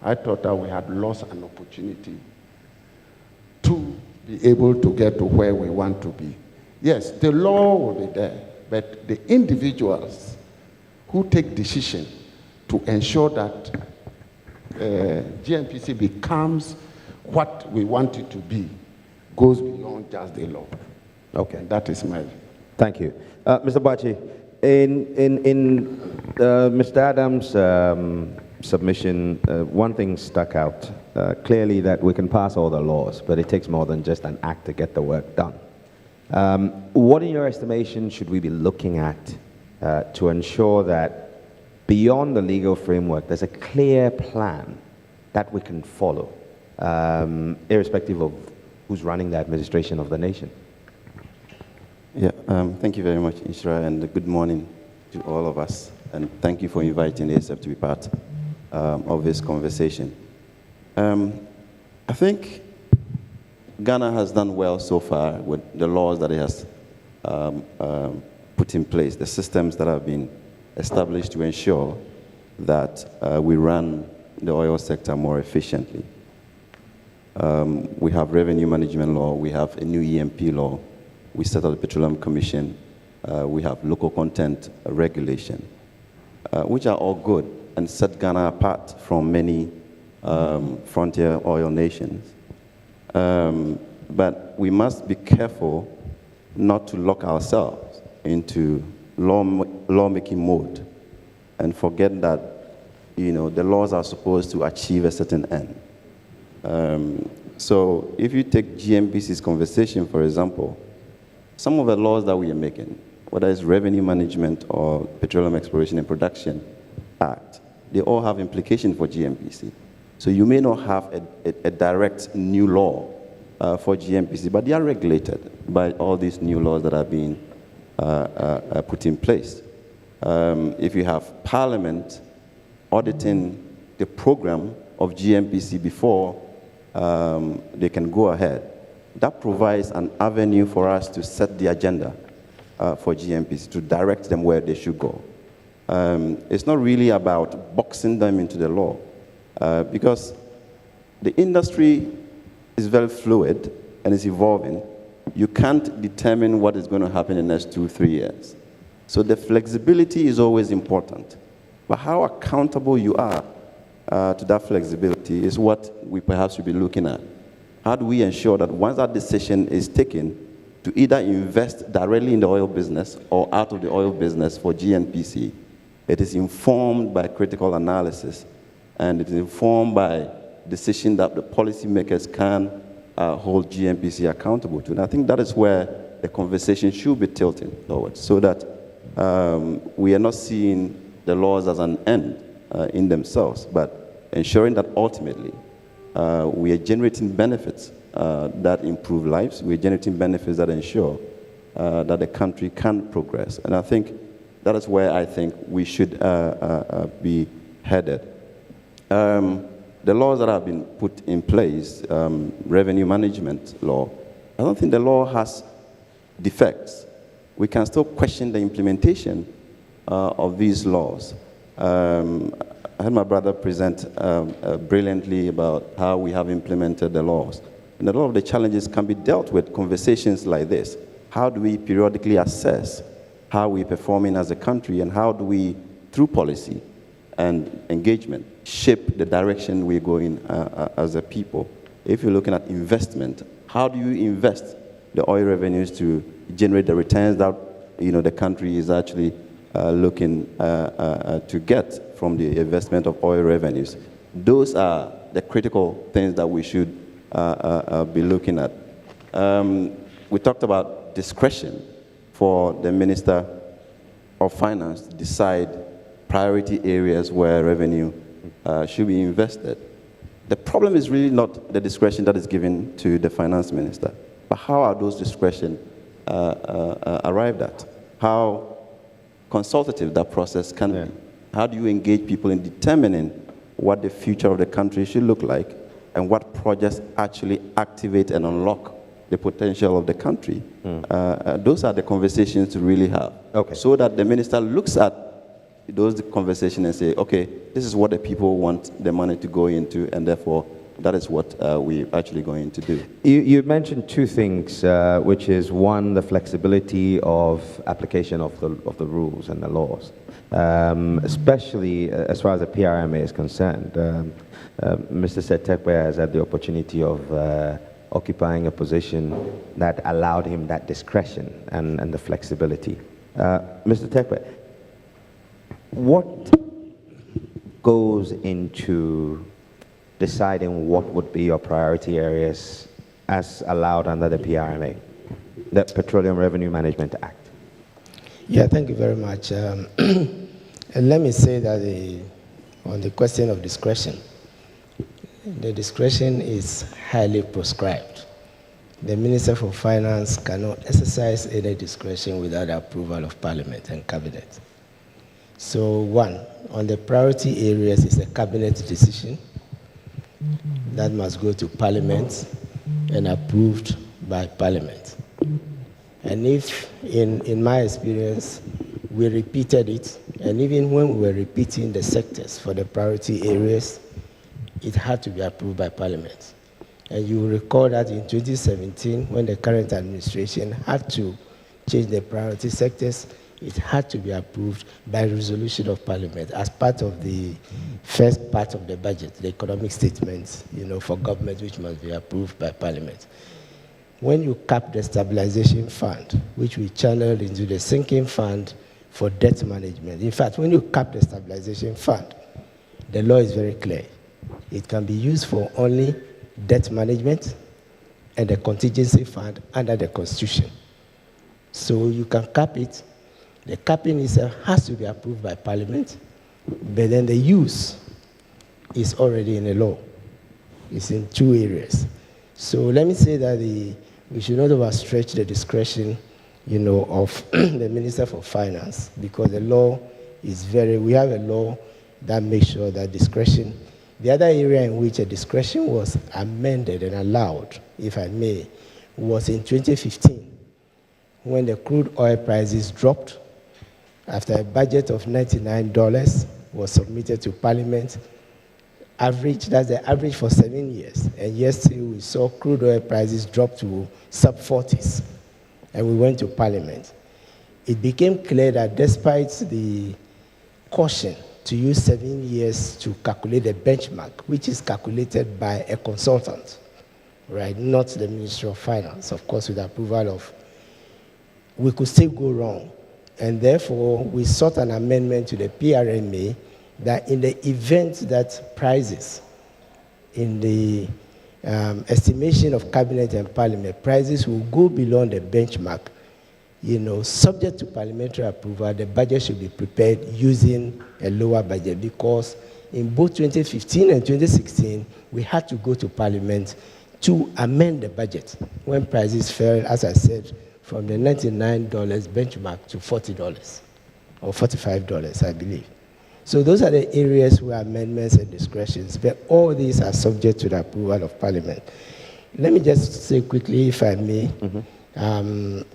I thought that we had lost an opportunity to be able to get to where we want to be. Yes, the law will be there, but the individuals who take decision to ensure that Gnpc becomes what we want it to be goes beyond just the law. Okay. And that is my view. Thank you. Mr. Bachi, in Mr. Adams' submission, one thing stuck out clearly, that we can pass all the laws, but it takes more than just an act to get the work done. What, in your estimation, should we be looking at to ensure that beyond the legal framework, there's a clear plan that we can follow, irrespective of who's running the administration of the nation? Yeah, thank you very much, Ishra, and good morning to all of us. And thank you for inviting ASF to be part of this conversation. I think Ghana has done well so far with the laws that it has put in place, the systems that have been established to ensure that we run the oil sector more efficiently. We have revenue management law, we have a new EMP law, we set up the Petroleum Commission, we have local content regulation, which are all good and set Ghana apart from many frontier oil nations. But we must be careful not to lock ourselves into lawmaking mode and forget that, you know, the laws are supposed to achieve a certain end. So if you take GNPC's conversation, for example, some of the laws that we are making, whether it's Revenue Management or Petroleum Exploration and Production Act, they all have implication for GNPC. So you may not have a direct new law for GNPC, but they are regulated by all these new laws that are being put in place. If you have Parliament auditing the program of GNPC before they can go ahead, that provides an avenue for us to set the agenda for GNPC, to direct them where they should go. It's not really about boxing them into the law, because the industry is very fluid and is evolving. You can't determine what is going to happen in the next 2-3 years. So the flexibility is always important. But how accountable you are to that flexibility is what we perhaps should be looking at. How do we ensure that once that decision is taken to either invest directly in the oil business or out of the oil business for GNPC, it is informed by critical analysis and it is informed by decision that the policymakers can hold GNPC accountable to. And I think that is where the conversation should be tilting towards, so that we are not seeing the laws as an end in themselves, but ensuring that ultimately we are generating benefits that improve lives. We are generating benefits that ensure that the country can progress. And I think that is where I think we should be headed. The laws that have been put in place, revenue management law, I don't think the law has defects. We can still question the implementation of these laws. I had my brother present brilliantly about how we have implemented the laws. And a lot of the challenges can be dealt with conversations like this. How do we periodically assess how we're performing as a country, and how do we, through policy and engagement, shape the direction we're going as a people? If you're looking at investment, how do you invest the oil revenues to generate the returns that, you know, the country is actually looking to get from the investment of oil revenues. Those are the critical things that we should be looking at. We talked about discretion for the Minister of Finance to decide priority areas where revenue should be invested. The problem is really not the discretion that is given to the Finance Minister, but how are those discretion arrived at? How consultative that process can be? How do you engage people in determining what the future of the country should look like and what projects actually activate and unlock the potential of the country? Those are the conversations to really have. So that the minister looks at those conversations and say, okay, this is what the people want the money to go into, and therefore that is what we're actually going to do. You mentioned two things, which is one, the flexibility of application of the rules and the laws, especially as far as the PRMA is concerned. Mr. Setekwe has had the opportunity of occupying a position that allowed him that discretion and the flexibility. Mr. Tekwe, what goes into deciding what would be your priority areas as allowed under the PRMA, the Petroleum Revenue Management Act? Yeah, thank you very much. And let me say that on the question of discretion, the discretion is highly prescribed. The Minister for Finance cannot exercise any discretion without the approval of Parliament and Cabinet. So one, on the priority areas is a Cabinet decision that must go to Parliament and approved by Parliament. And if, in my experience, we repeated it, and even when we were repeating the sectors for the priority areas, it had to be approved by Parliament. And you will recall that in 2017, when the current administration had to change the priority sectors, it had to be approved by resolution of Parliament as part of the first part of the budget, the economic statements, for government, which must be approved by Parliament. When you cap the stabilization fund, which we channeled into the sinking fund for debt management, in fact, when you cap the stabilization fund, the law is very clear. It can be used for only debt management and the contingency fund under the Constitution. So you can cap it. The capping itself has to be approved by Parliament, but then the use is already in the law. It's in two areas. So let me say that we should not overstretch the discretion, of the Minister for Finance, because the law is we have a law that makes sure that discretion. The other area in which a discretion was amended and allowed, if I may, was in 2015, when the crude oil prices dropped. After a budget of $99 was submitted to Parliament, that's the average for 7 years. And yesterday we saw crude oil prices drop to sub-40s, and we went to Parliament. It became clear that despite the caution to use 7 years to calculate the benchmark, which is calculated by a consultant, right, not the Ministry of Finance, of course, with the approval of, we could still go wrong. And therefore, we sought an amendment to the PRMA that in the event that prices, in the estimation of Cabinet and Parliament, prices will go below the benchmark, subject to parliamentary approval, the budget should be prepared using a lower budget, because in both 2015 and 2016, we had to go to Parliament to amend the budget when prices fell, as I said, from the $99 benchmark to $40 or $45, I believe. So those are the areas where amendments and discretions, but all these are subject to the approval of Parliament. Let me just say quickly, if I may,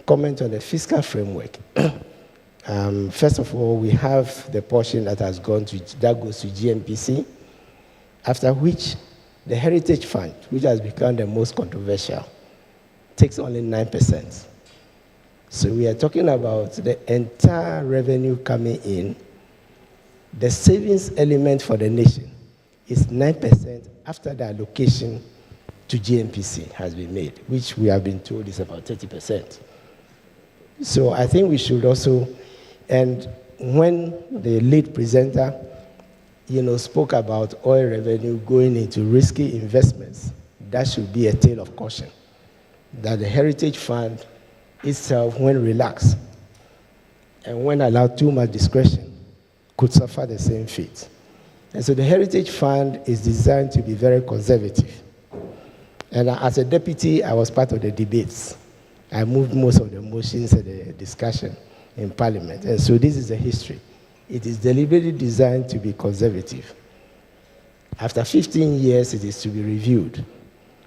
comment on the fiscal framework. First of all, we have the portion that goes to Gnpc, after which the Heritage Fund, which has become the most controversial, takes only 9%. So we are talking about the entire revenue coming in. The savings element for the nation is 9% after the allocation to Gnpc has been made, which we have been told is about 30%. So I think we should also, and when the lead presenter, spoke about oil revenue going into risky investments, that should be a tale of caution. That the Heritage Fund itself, when relaxed and when allowed too much discretion, could suffer the same fate. And so the Heritage Fund is designed to be very conservative. And as a deputy, I was part of the debates. I moved most of the motions and the discussion in Parliament. And so this is the history. It is deliberately designed to be conservative. After 15 years, it is to be reviewed.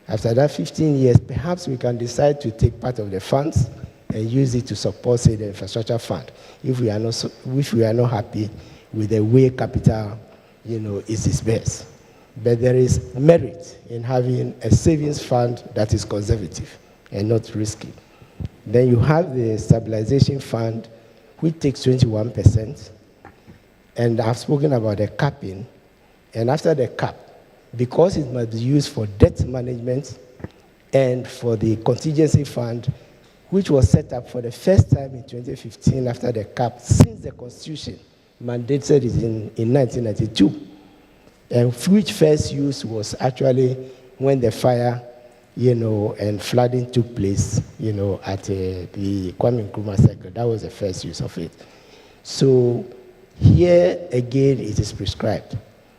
After that 15 years, perhaps we can decide to take part of the funds and use it to support, say, the infrastructure fund, if we are not happy with the way capital, is dispersed. But there is merit in having a savings fund that is conservative and not risky. Then you have the stabilization fund, which takes 21%. And I've spoken about the capping. And after the cap, because it must be used for debt management and for the contingency fund, which was set up for the first time in 2015 after the cap, since the Constitution mandated it in 1992, and which first use was actually when the fire, and flooding took place, at the Kwame Nkrumah cycle. That was the first use of it. So here, again, it is prescribed.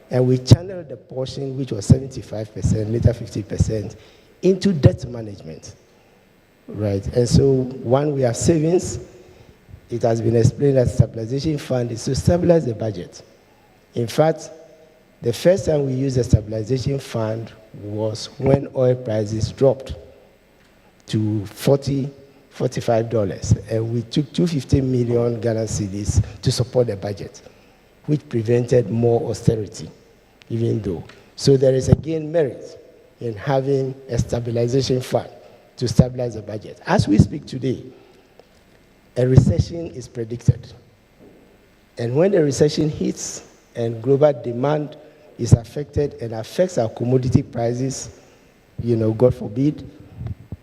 And we channeled the portion, which was 75%, later 50%, into debt management, right? And so when we have savings, it has been explained that stabilization fund is to stabilize the budget. In fact, the first time we used the stabilization fund was when oil prices dropped to $45, and we took 250 million Ghana cedis to support the budget, which prevented more austerity, even though. So there is again merit in having a stabilization fund to stabilize the budget. As we speak today, a recession is predicted. And when the recession hits and global demand is affected and affects our commodity prices, God forbid,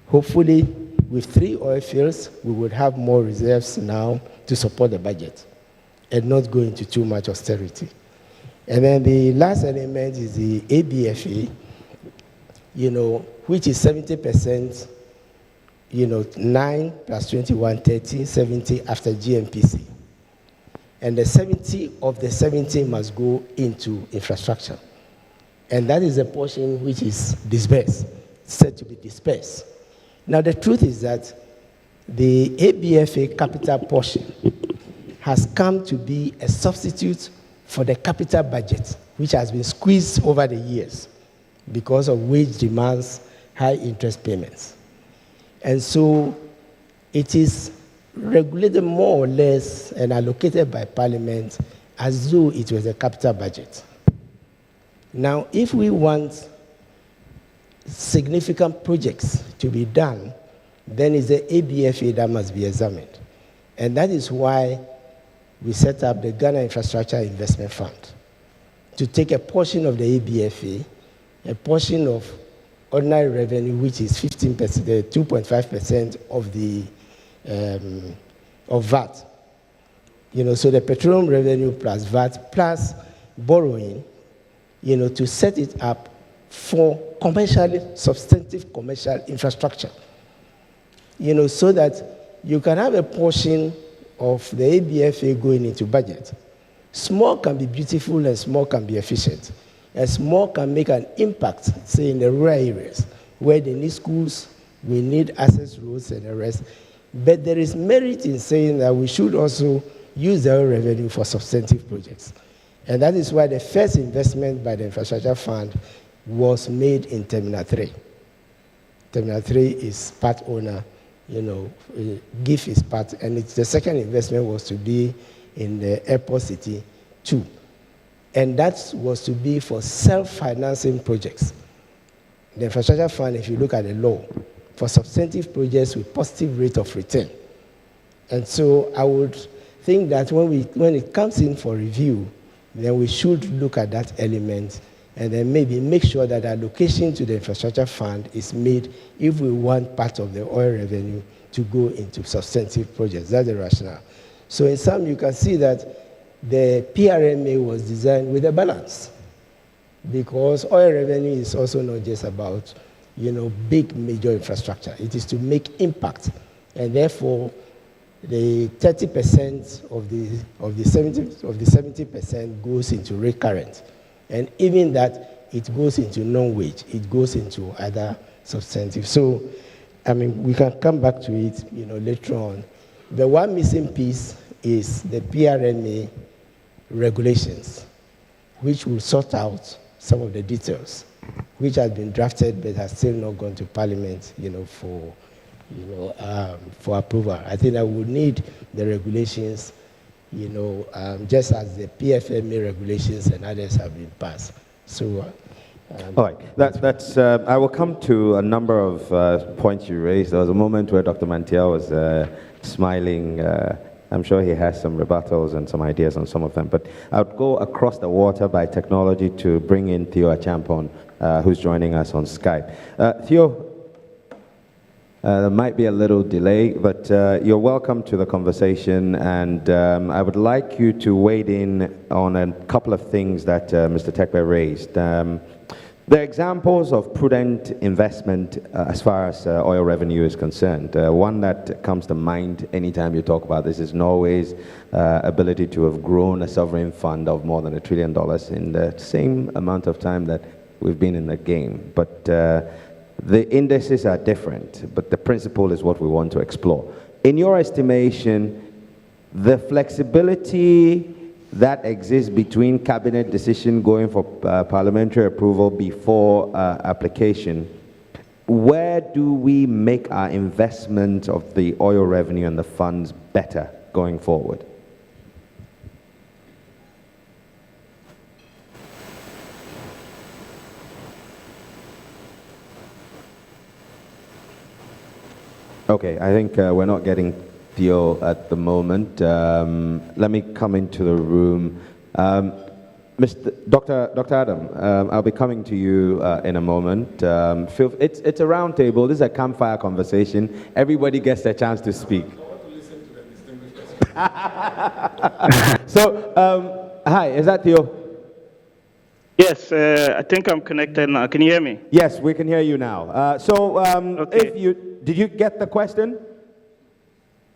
hopefully with 3 oil fields, we would have more reserves now to support the budget and not go into too much austerity. And then the last element is the ABFA, which is 70%, 9 plus 21, 30, 70 after Gnpc. And the 70 of the 70 must go into infrastructure. And that is a portion which is dispersed, said to be dispersed. Now, the truth is that the ABFA capital portion has come to be a substitute for the capital budget, which has been squeezed over the years because of wage demands, high interest payments. And so it is regulated more or less and allocated by Parliament as though it was a capital budget. Now, if we want significant projects to be done, then it's the ABFA that must be examined. And that is why we set up the Ghana Infrastructure Investment Fund to take a portion of the ABFA, a portion of ordinary revenue, which is 15%, 2.5% of the of VAT. So the petroleum revenue plus VAT plus borrowing, to set it up for substantive commercial infrastructure. So that you can have a portion of the ABFA going into budget. Small can be beautiful and small can be efficient. And small can make an impact, say in the rural areas, where they need schools, we need access roads and the rest. But there is merit in saying that we should also use the oil revenue for substantive projects. And that is why the first investment by the Infrastructure Fund was made in Terminal 3. Terminal 3 is part owner, GIF is part, and the second investment was to be in the Airport City 2. And that was to be for self-financing projects. The Infrastructure Fund, if you look at the law, for substantive projects with positive rate of return. And so I would think that when it comes in for review, then we should look at that element and then maybe make sure that allocation to the Infrastructure Fund is made if we want part of the oil revenue to go into substantive projects. That's the rationale. So in sum, you can see that the PRMA was designed with a balance, because oil revenue is also not just about, big major infrastructure. It is to make impact, and therefore the 30% of the 70% goes into recurrent, and even that it goes into non-wage, it goes into other substantive. So, we can come back to it, later on. The one missing piece is the PRMA regulations, which will sort out some of the details, which has been drafted but has still not gone to Parliament, for approval. I think I would need the regulations, just as the PFMA regulations and others have been passed. So. All right. That's. I will come to a number of points you raised. There was a moment where Dr. Mantiel was smiling. I'm sure he has some rebuttals and some ideas on some of them. But I would go across the water by technology to bring in Theo Achampon, who's joining us on Skype. Theo, there might be a little delay, but you're welcome to the conversation, and I would like you to wade in on a couple of things that Mr. Tekpe raised. The examples of prudent investment as far as oil revenue is concerned. One that comes to mind anytime you talk about this is Norway's ability to have grown a sovereign fund of more than $1 trillion in the same amount of time that we've been in the game. But the indices are different, but the principle is what we want to explore. In your estimation, the flexibility that exists between cabinet decision going for parliamentary approval before application, where do we make our investment of the oil revenue and the funds better going forward? Okay, I think we're not getting Theo at the moment. Let me come into the room. Dr. Adam, I'll be coming to you in a moment. It's a round table. This is a campfire conversation. Everybody gets a chance to speak. So, hi, is that Theo? Yes, I think I'm connected now. Can you hear me? Yes, we can hear you now. Okay. Did you get the question?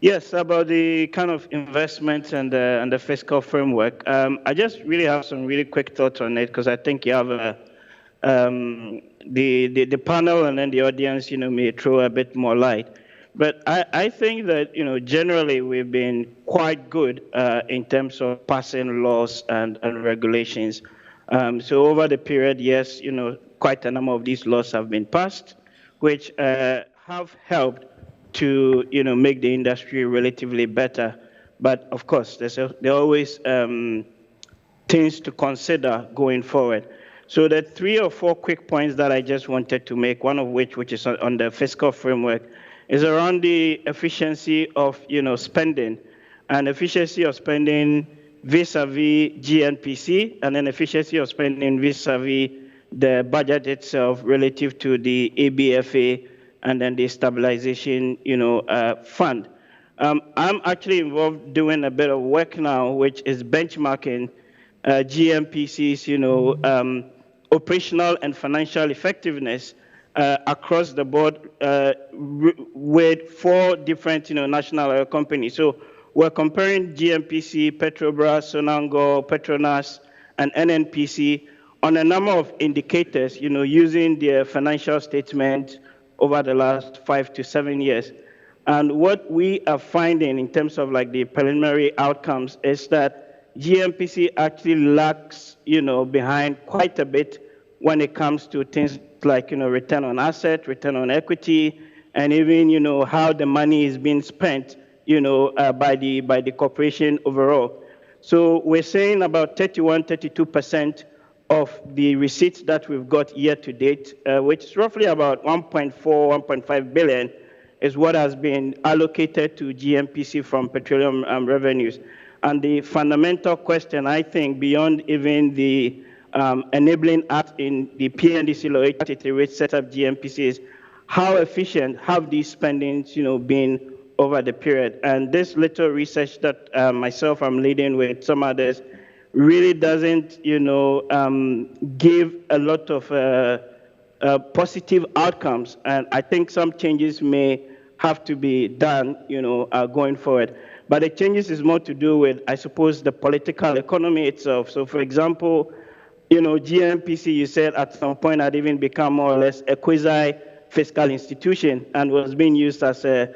Yes, about the kind of investment and the fiscal framework. I just really have some really quick thoughts on it, because I think you have the panel and then the audience, may throw a bit more light. But I think that, generally we've been quite good in terms of passing laws and regulations. So over the period, yes, quite a number of these laws have been passed, which have helped to make the industry relatively better. But of course, there are always things to consider going forward. So the 3 or 4 quick points that I just wanted to make, one of which is on the fiscal framework, is around the efficiency of spending, and efficiency of spending vis-a-vis Gnpc, and then efficiency of spending vis-a-vis the budget itself relative to the ABFA and then the stabilization, fund. I'm actually involved doing a bit of work now, which is benchmarking Gnpc's, operational and financial effectiveness across the board with 4 different, national oil companies. So we're comparing Gnpc, Petrobras, Sonangol, Petronas, and NNPC on a number of indicators, using their financial statement over the last 5 to 7 years. And what we are finding in terms of the preliminary outcomes is that Gnpc actually lags, behind quite a bit when it comes to things like, return on asset, return on equity, and even, how the money is being spent, by the corporation overall. So we're saying about 32% of the receipts that we've got year to date, which is roughly about 1.5 billion, is what has been allocated to Gnpc from petroleum revenues. And the fundamental question, I think, beyond even the enabling act in the PNDC law 883, which set up Gnpc, is how efficient have these spendings, been over the period. And this little research that myself I'm leading with some others really doesn't, give a lot of positive outcomes. And I think some changes may have to be done, going forward. But the changes is more to do with, I suppose, the political economy itself. So, for example, Gnpc, you said at some point had even become more or less a quasi-fiscal institution and was being used as a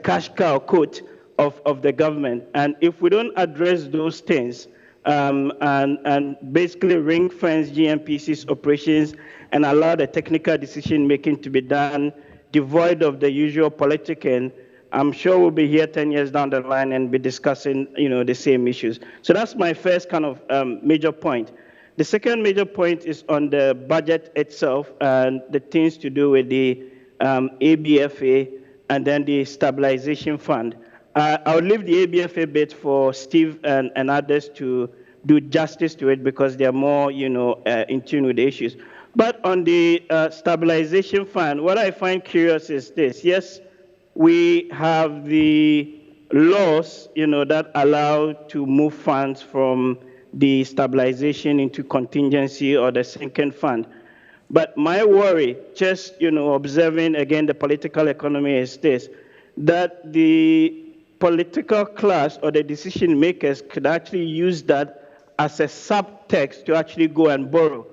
cash cow, quote, of the government. And if we don't address those things and basically ring-fence Gnpc's operations and allow the technical decision-making to be done devoid of the usual politicking, I'm sure we'll be here 10 years down the line and be discussing, the same issues. So that's my first kind of major point. The second major point is on the budget itself and the things to do with the ABFA and then the stabilization fund. I'll leave the ABFA bit for Steve and others to do justice to it because they're more, in tune with the issues. But on the stabilization fund, what I find curious is this. Yes, we have the laws, that allow to move funds from the stabilization into contingency or the sinking fund. But my worry, just, observing again the political economy is this, that the political class or the decision makers could actually use that as a subtext to actually go and borrow.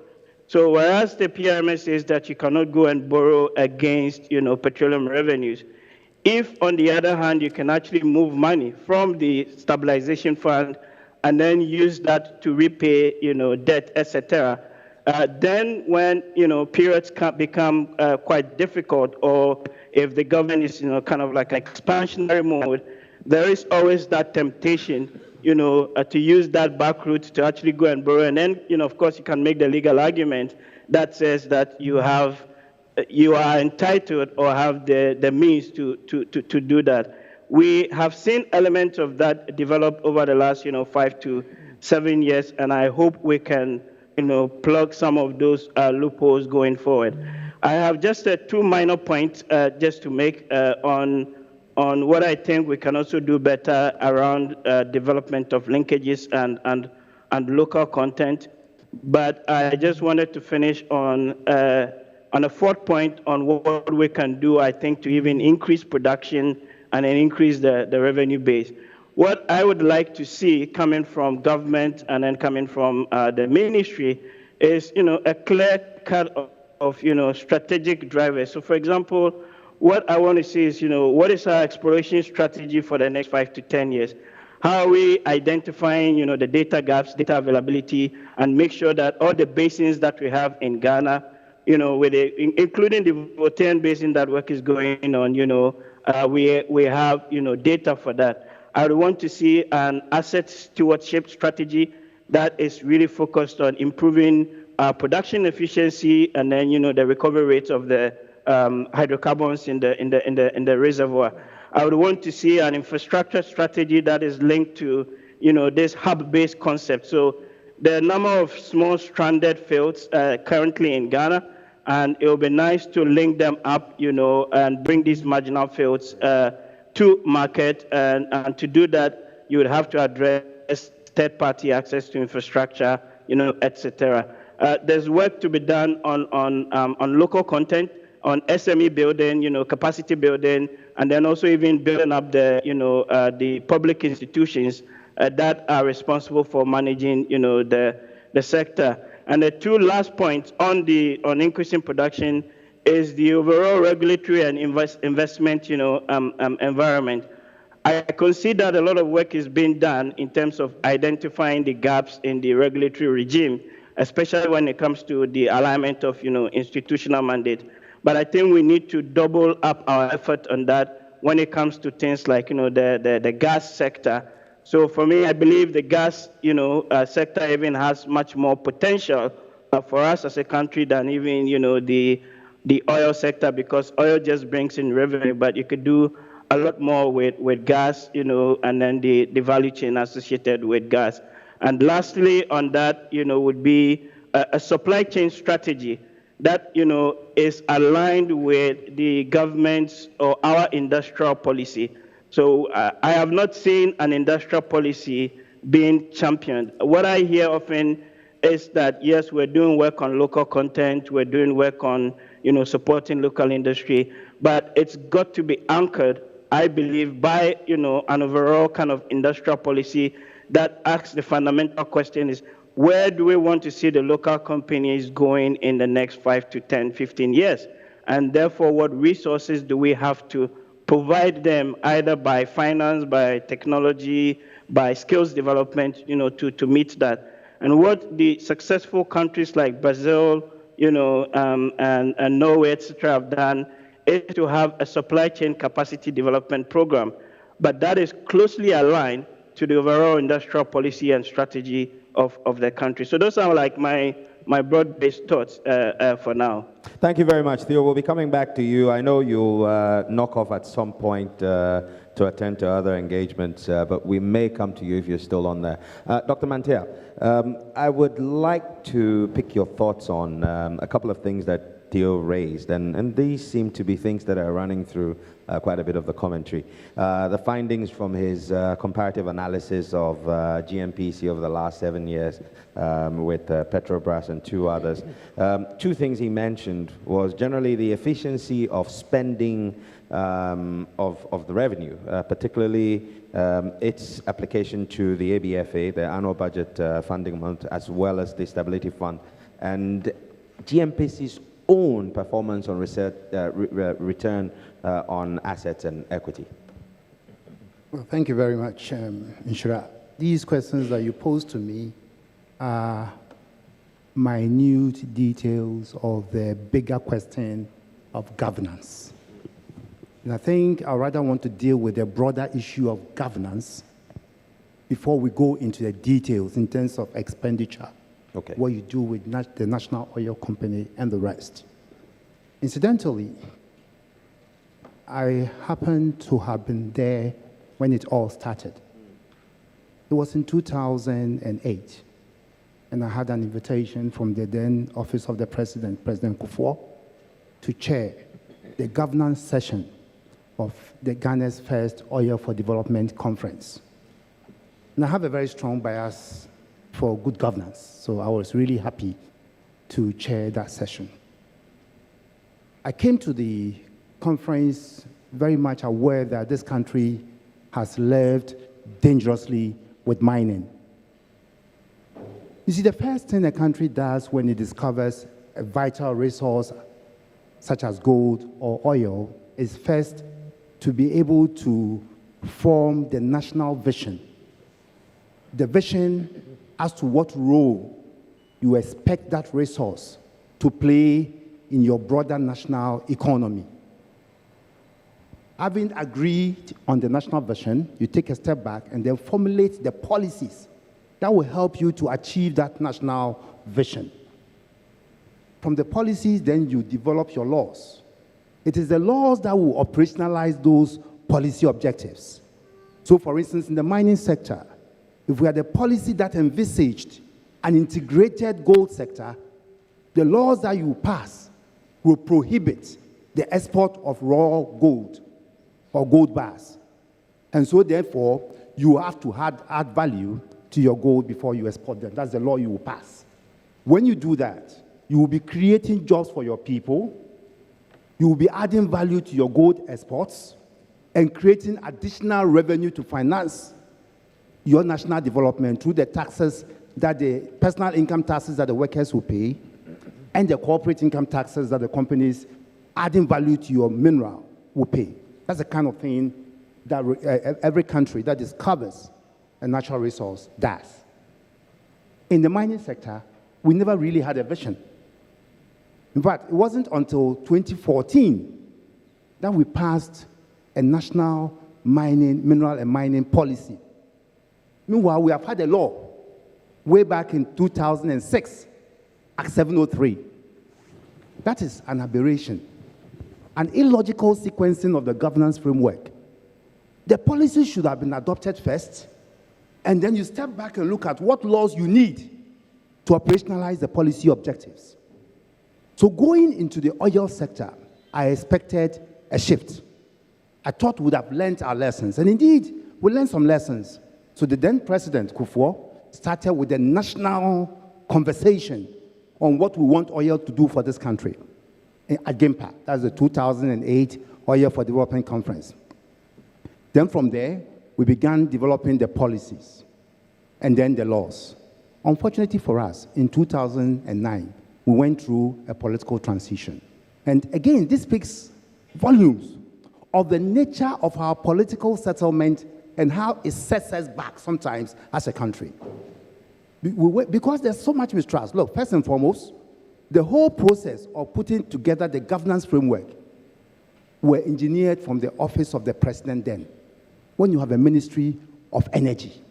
So whereas the PRMS says that you cannot go and borrow against, petroleum revenues, if on the other hand, you can actually move money from the stabilization fund and then use that to repay, debt, etc., then when, periods can become quite difficult, or if the government is, kind of like an expansionary mode, there is always that temptation, to use that back route to actually go and borrow. And then, of course, you can make the legal argument that says that you are entitled or have the means to do that. We have seen elements of that develop over the last, 5 to 7 years, and I hope we can, plug some of those loopholes going forward. I have just 2 minor points just to make on what I think we can also do better around development of linkages and local content. But I just wanted to finish on a 4th point on what we can do, I think, to even increase production and then increase the revenue base. What I would like to see coming from government and then coming from the ministry is, a clear cut of strategic drivers. So, for example, what I want to see is, what is our exploration strategy for the next 5 to 10 years? How are we identifying, the data gaps, data availability, and make sure that all the basins that we have in Ghana, including the Votean Basin that work is going on, we have, data for that. I would want to see an asset stewardship strategy that is really focused on improving production efficiency and then, the recovery rates of the hydrocarbons in the reservoir. I would want to see an infrastructure strategy that is linked to, this hub-based concept. So there are a number of small stranded fields currently in Ghana, and it will be nice to link them up, and bring these marginal fields to market. And to do that, you would have to address third-party access to infrastructure, etc. There's work to be done on local content, on SME building, capacity building, and then also even building up the public institutions that are responsible for managing, the sector. And the 2 last points on increasing production is the overall regulatory and investment, environment. I consider that a lot of work is being done in terms of identifying the gaps in the regulatory regime, especially when it comes to the alignment of, institutional mandate. But I think we need to double up our effort on that when it comes to things like, the gas sector. So for me, I believe the gas, sector even has much more potential for us as a country than even, the oil sector, because oil just brings in revenue, but you could do a lot more with gas, and then the value chain associated with gas. And lastly on that, would be a supply chain strategy that, is aligned with the government's or our industrial policy. So I have not seen an industrial policy being championed. What I hear often is that, yes, we're doing work on local content, we're doing work on, supporting local industry, but it's got to be anchored, I believe, by, an overall kind of industrial policy that asks the fundamental question is, where do we want to see the local companies going in the next 5 to 10, 15 years? And therefore, what resources do we have to provide them, either by finance, by technology, by skills development, to meet that? And what the successful countries like Brazil, and Norway, etc., have done is to have a supply chain capacity development program. But that is closely aligned to the overall industrial policy and strategy of the country. So those are like my broad-based thoughts for now. Thank you very much, Theo. We'll be coming back to you. I know you'll knock off at some point to attend to other engagements, but we may come to you if you're still on there. Dr. Mantia, I would like to pick your thoughts on a couple of things that Theo raised, and these seem to be things that are running through quite a bit of the commentary. The findings from his comparative analysis of Gnpc over the last 7 years with Petrobras and two others. Two things he mentioned was generally the efficiency of spending of the revenue, particularly its application to the ABFA, the annual budget funding amount, as well as the Stability Fund, and Gnpc's own performance on return on assets and equity. Well, thank you very much, Inshira. These questions that you posed to me are minute details of the bigger question of governance. And I think I rather want to deal with the broader issue of governance before we go into the details in terms of expenditure. Okay. What you do with the National Oil Company and the rest. Incidentally, I happen to have been there when it all started. It was in 2008, and I had an invitation from the then Office of the President, President Kufuor, to chair the governance session of the Ghana's first Oil for Development Conference. And I have a very strong bias for good governance, so I was really happy to chair that session. I came to the conference very much aware that this country has lived dangerously with mining. You see, the first thing a country does when it discovers a vital resource such as gold or oil is first to be able to form the national vision. The vision as to what role you expect that resource to play in your broader national economy. Having agreed on the national vision, you take a step back and then formulate the policies that will help you to achieve that national vision. From the policies, then you develop your laws. It is the laws that will operationalize those policy objectives. So, for instance, in the mining sector, if we had a policy that envisaged an integrated gold sector, the laws that you pass will prohibit the export of raw gold or gold bars. And so, therefore, you have to add value to your gold before you export them. That's the law you will pass. When you do that, you will be creating jobs for your people, you will be adding value to your gold exports, and creating additional revenue to finance your national development through the taxes that the personal income taxes that the workers will pay and the corporate income taxes that the companies adding value to your mineral will pay. That's the kind of thing that every country that discovers a natural resource does. In the mining sector, we never really had a vision. In fact, it wasn't until 2014 that we passed a national mineral and mining policy. Meanwhile, we have had a law way back in 2006, Act 703. That is an aberration, an illogical sequencing of the governance framework. The policy should have been adopted first, and then you step back and look at what laws you need to operationalize the policy objectives. So going into the oil sector, I expected a shift. I thought we would have learned our lessons. And indeed, we learned some lessons. So the then President, Kufuor, started with a national conversation on what we want oil to do for this country at Gnpc. That's the 2008 Oil for Development Conference. Then from there, we began developing the policies and then the laws. Unfortunately for us, in 2009, we went through a political transition. And again, this speaks volumes of the nature of our political settlement and how it sets us back sometimes as a country. Because there's so much mistrust. Look, first and foremost, the whole process of putting together the governance framework were engineered from the office of the president then, when you have a Ministry of Energy.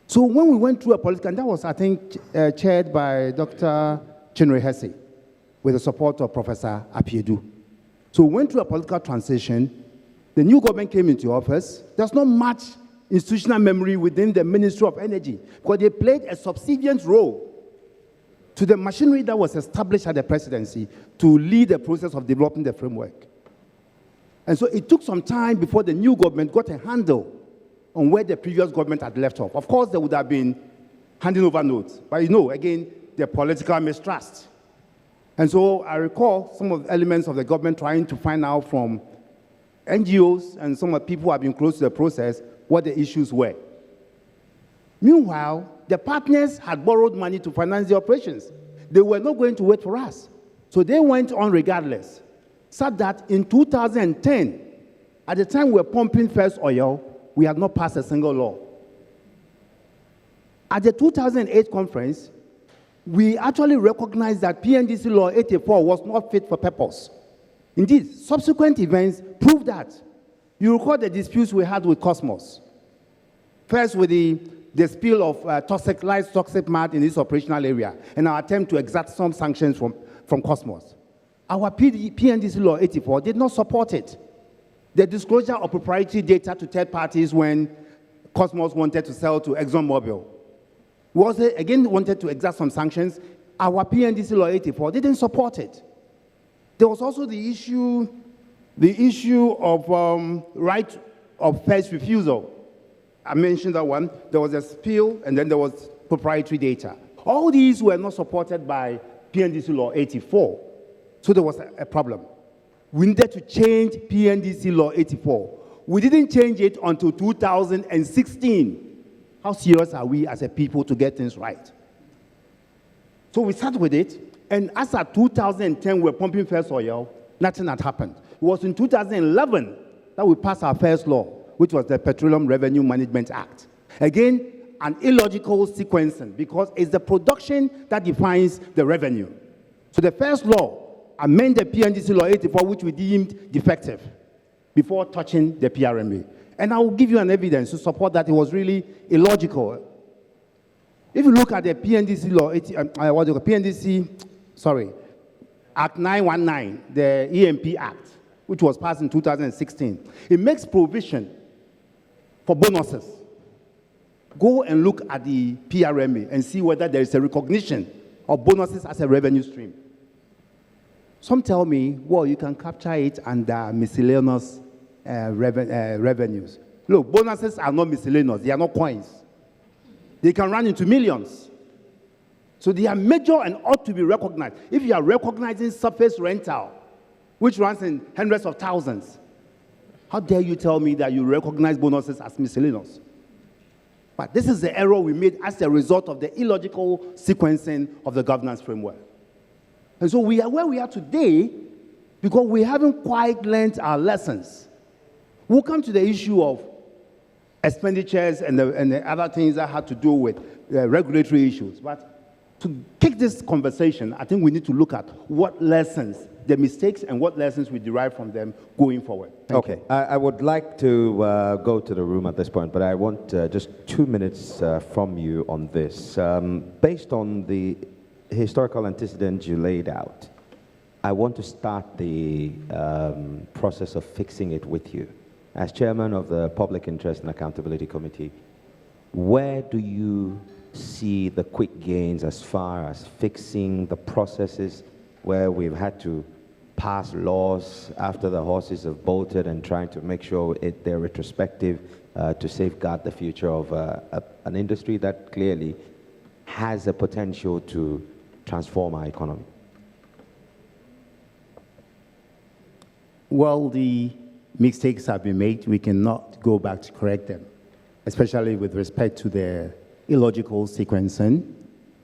So when we went through a political, and that was, I think, chaired by Dr. Chinwe Hesse, with the support of Professor Apiedu. So we went through a political transition. The new government came into office. There's not much institutional memory within the Ministry of Energy, because they played a subservient role to the machinery that was established at the presidency to lead the process of developing the framework. And so it took some time before the new government got a handle on where the previous government had left off. Of course, there would have been handing over notes, but you know, again, the political mistrust. And so I recall some of the elements of the government trying to find out from NGOs and some of the people who have been close to the process what the issues were. Meanwhile, the partners had borrowed money to finance the operations. They were not going to wait for us. So they went on regardless. So that in 2010, at the time we were pumping first oil, we had not passed a single law. At the 2008 conference, we actually recognized that PNDC Law 84 was not fit for purpose. Indeed, subsequent events proved that. You recall the disputes we had with Cosmos. First with the spill of toxic mud in this operational area and our attempt to exact some sanctions from Cosmos. Our PNDC Law 84 did not support it. The disclosure of proprietary data to third parties when Cosmos wanted to sell to ExxonMobil. We also, again, wanted to exact some sanctions. Our PNDC Law 84 didn't support it. There was also the issue of right of first refusal. I mentioned that one. There was a spill, and then there was proprietary data. All these were not supported by PNDC Law 84. So there was a problem. We needed to change PNDC Law 84. We didn't change it until 2016. How serious are we as a people to get things right? So we started with it, and as at 2010, we were pumping first oil, nothing had happened. It was in 2011 that we passed our first law, which was the Petroleum Revenue Management Act. Again, an illogical sequencing, because it's the production that defines the revenue. So the first law amended PNDC Law 84, which we deemed defective, before touching the PRMA. And I will give you an evidence to support that it was really illogical. If you look at the PNDC Law, Act 919, the EMP Act, which was passed in 2016, it makes provision for bonuses. Go and look at the PRMA and see whether there is a recognition of bonuses as a revenue stream. Some tell me, well, you can capture it under miscellaneous revenues. Look, bonuses are not miscellaneous. They are not coins. They can run into millions. So they are major and ought to be recognized. If you are recognizing surface rental, which runs in hundreds of thousands, how dare you tell me that you recognize bonuses as miscellaneous? But this is the error we made as a result of the illogical sequencing of the governance framework. And so we are where we are today because we haven't quite learned our lessons. We'll come to the issue of expenditures and the other things that had to do with regulatory issues. But to kick this conversation, I think we need to look at what lessons, the mistakes, and what lessons we derive from them going forward. Okay, I would like to go to the room at this point, but I want just 2 minutes from you on this. Based on the historical antecedents you laid out, I want to start the process of fixing it with you. As chairman of the Public Interest and Accountability Committee, where do you see the quick gains as far as fixing the processes where we've had to pass laws after the horses have bolted and trying to make sure they're retrospective to safeguard the future of an industry that clearly has the potential to transform our economy? Well, the mistakes have been made. We cannot go back to correct them, especially with respect to the illogical sequencing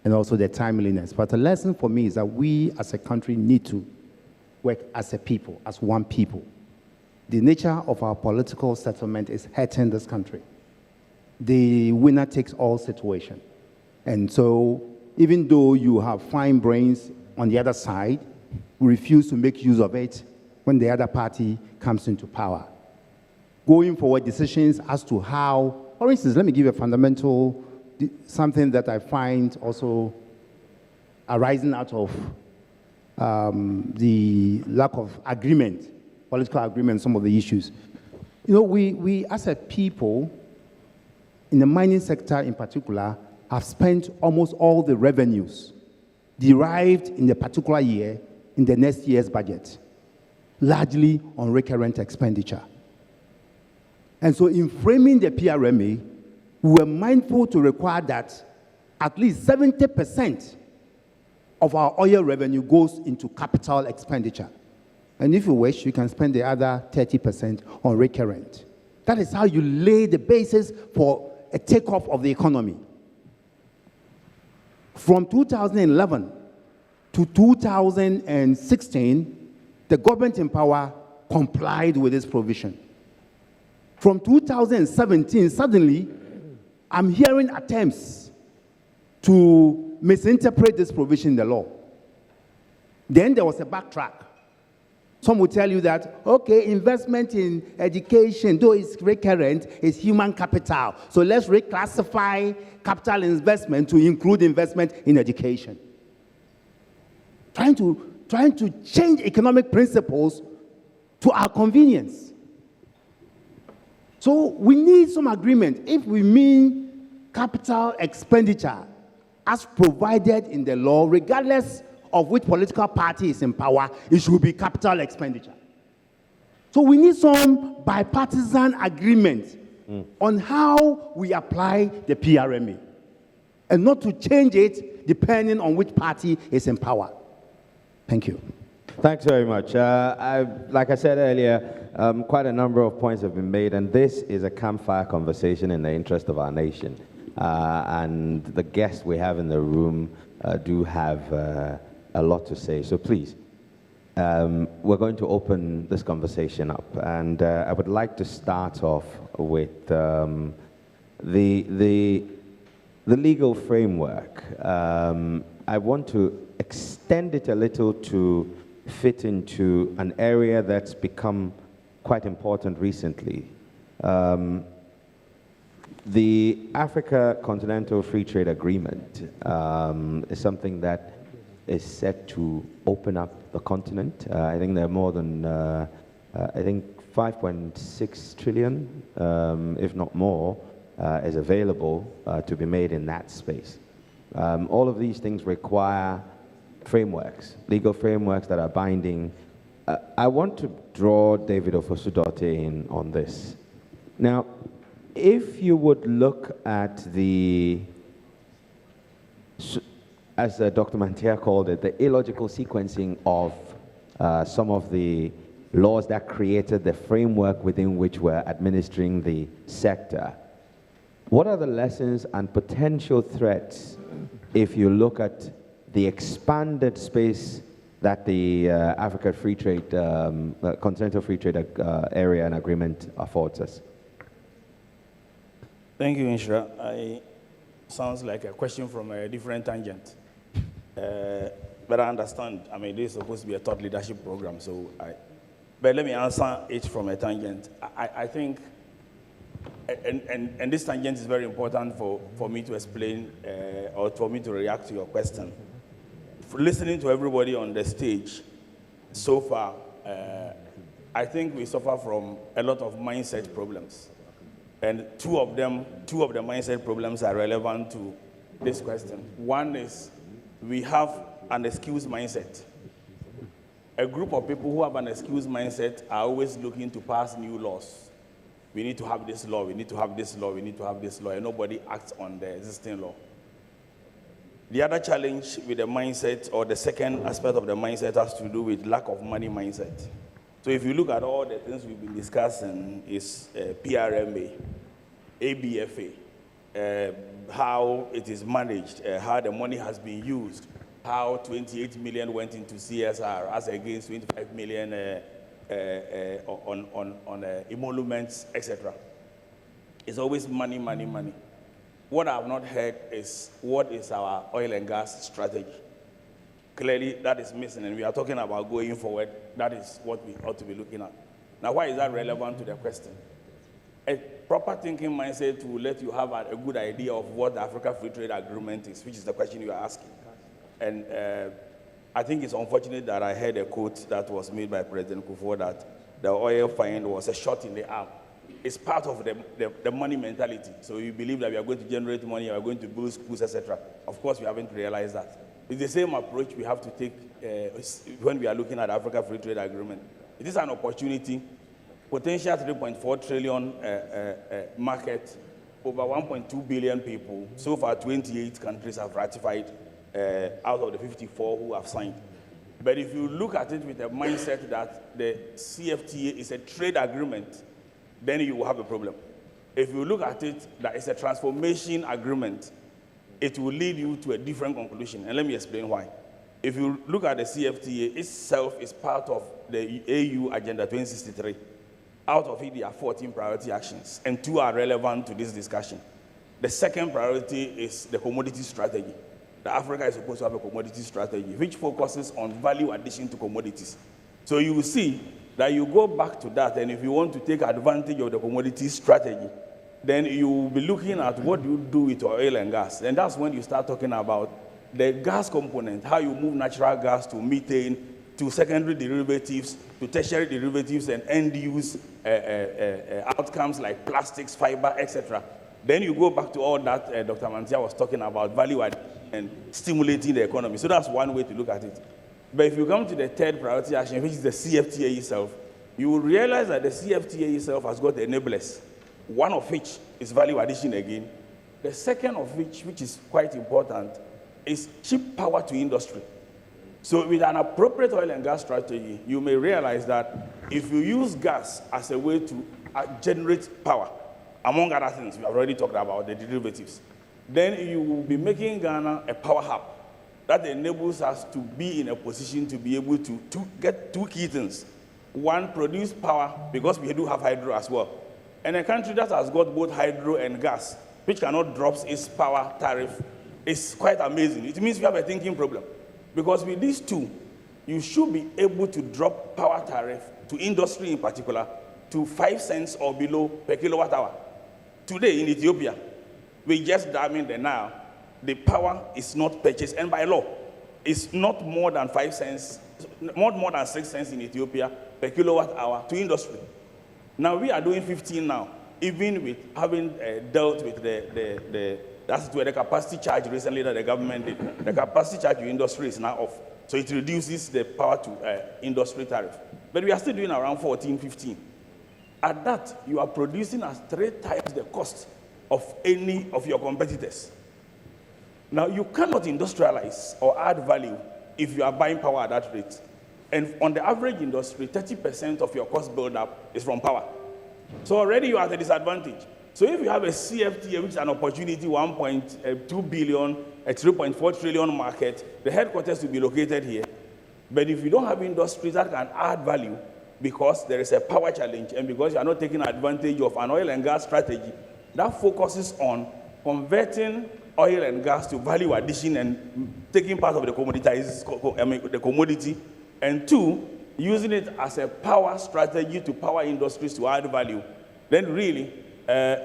and also the timeliness. But the lesson for me is that we as a country need to work as a people, as one people. The nature of our political settlement is hurting this country. The winner takes all situation. And so even though you have fine brains on the other side, we refuse to make use of it when the other party comes into power. Going forward, decisions as to how, for instance, let me give you a fundamental, something that I find also arising out of the lack of agreement, political agreement, some of the issues. You know, we as a people, in the mining sector in particular, have spent almost all the revenues derived in the particular year in the next year's budget, largely on recurrent expenditure. And so in framing the PRMA, we were mindful to require that at least 70% of our oil revenue goes into capital expenditure. And if you wish, you can spend the other 30% on recurrent. That is how you lay the basis for a takeoff of the economy. From 2011 to 2016, the government in power complied with this provision. From 2017, suddenly, I'm hearing attempts to misinterpret this provision in the law. Then there was a backtrack. Some will tell you that, okay, investment in education, though it's recurrent, is human capital. So let's reclassify capital investment to include investment in education. Trying to change economic principles to our convenience. So we need some agreement. If we mean capital expenditure as provided in the law, regardless of which political party is in power, it should be capital expenditure. So we need some bipartisan agreement on how we apply the PRMA, and not to change it depending on which party is in power. Thank you. Thanks very much. Like I said earlier, quite a number of points have been made, and this is a campfire conversation in the interest of our nation. And the guests we have in the room do have a lot to say. So please, we're going to open this conversation up, and I would like to start off with the legal framework. I want to extend it a little to fit into an area that's become quite important recently. The Africa Continental Free Trade Agreement is something that is set to open up the continent. I think there are more than, I think 5.6 trillion, if not more, is available to be made in that space. All of these things require frameworks, legal frameworks that are binding. I want to draw David Ofosudote in on this. Now, if you would look at the, as Dr. Mantia called it, the illogical sequencing of some of the laws that created the framework within which we're administering the sector, what are the lessons and potential threats if you look at the expanded space that the Africa Free Trade, Continental Free Trade Area and Agreement affords us? Thank you, Inshra. Sounds like a question from a different tangent. But I understand, I mean, this is supposed to be a thought leadership program, but let me answer it from a tangent. I think, and this tangent is very important for me to explain or for me to react to your question. For listening to everybody on the stage so far, I think we suffer from a lot of mindset problems. And two of the mindset problems are relevant to this question. One is we have an excuse mindset. a group of people who have an excuse mindset are always looking to pass new laws. We need to have this law, we need to have this law, we need to have this law, and nobody acts on the existing law. The other challenge with the mindset, or the second aspect of the mindset, has to do with lack of money mindset. So if you look at all the things we've been discussing, is PRMA, ABFA, how it is managed, how the money has been used, how 28 million went into CSR as against 25 million on emoluments, etc. It's always money, money, money. What I have not heard is what is our oil and gas strategy. Clearly, that is missing, and we are talking about going forward. That is what we ought to be looking at. Now, why is that relevant to the question? A proper thinking mindset will let you have a good idea of what the Africa Free Trade Agreement is, which is the question you are asking. And I think it's unfortunate that I heard a quote that was made by President Kufuor that the oil find was a shot in the arm. It's part of the money mentality. So you believe that we are going to generate money, we are going to build schools, etc. Of course, we haven't realized that. It's the same approach we have to take when we are looking at the Africa Free Trade Agreement. It is an opportunity, potential 3.4 trillion market, over 1.2 billion people. So far, 28 countries have ratified out of the 54 who have signed. But if you look at it with the mindset that the CFTA is a trade agreement, then you will have a problem. If you look at it that it's a transformation agreement, it will lead you to a different conclusion. And let me explain why. If you look at the CFTA itself, is part of the AU Agenda 2063. Out of it, there are 14 priority actions, and 2 are relevant to this discussion. The second priority is the commodity strategy. That Africa is supposed to have a commodity strategy, which focuses on value addition to commodities. So you will see that you go back to that, and if you want to take advantage of the commodity strategy, then you will be looking at what you do with oil and gas. And that's when you start talking about the gas component, how you move natural gas to methane, to secondary derivatives, to tertiary derivatives, and end-use outcomes like plastics, fiber, etc. Then you go back to all that Dr. Mantia was talking about, value add and stimulating the economy. So that's one way to look at it. But if you come to the third priority action, which is the CFTA itself, you will realize that the CFTA itself has got enablers, one of which is value addition again. The second of which is quite important, is cheap power to industry. So with an appropriate oil and gas strategy, you may realize that if you use gas as a way to generate power, among other things, we have already talked about the derivatives, then you will be making Ghana a power hub that enables us to be in a position to be able to get 2 key things. One, produce power, because we do have hydro as well. And a country that has got both hydro and gas, which cannot drop its power tariff, is quite amazing. It means we have a thinking problem. Because with these 2, you should be able to drop power tariff to industry in particular to 5 cents or below per kilowatt hour. Today in Ethiopia, we just damming the Nile, the power is not purchased, and by law, it's not more than 5 cents, more than 6 cents in Ethiopia per kilowatt hour to industry. Now we are doing 15 now, even with having dealt with that's where the capacity charge recently that the government did. The capacity charge to industry is now off. So it reduces the power to industry tariff. But we are still doing around 14, 15. At that, you are producing at 3 times the cost of any of your competitors. Now, you cannot industrialize or add value if you are buying power at that rate. And on the average industry, 30% of your cost build-up is from power. So already you are at a disadvantage. So if you have a CFTA, which is an opportunity, 1.2 billion, a 3.4 trillion market, the headquarters will be located here. But if you don't have industries that can add value, because there is a power challenge, and because you are not taking advantage of an oil and gas strategy that focuses on converting oil and gas to value addition and taking part of the the commodity, and 2, using it as a power strategy to power industries to add value, then really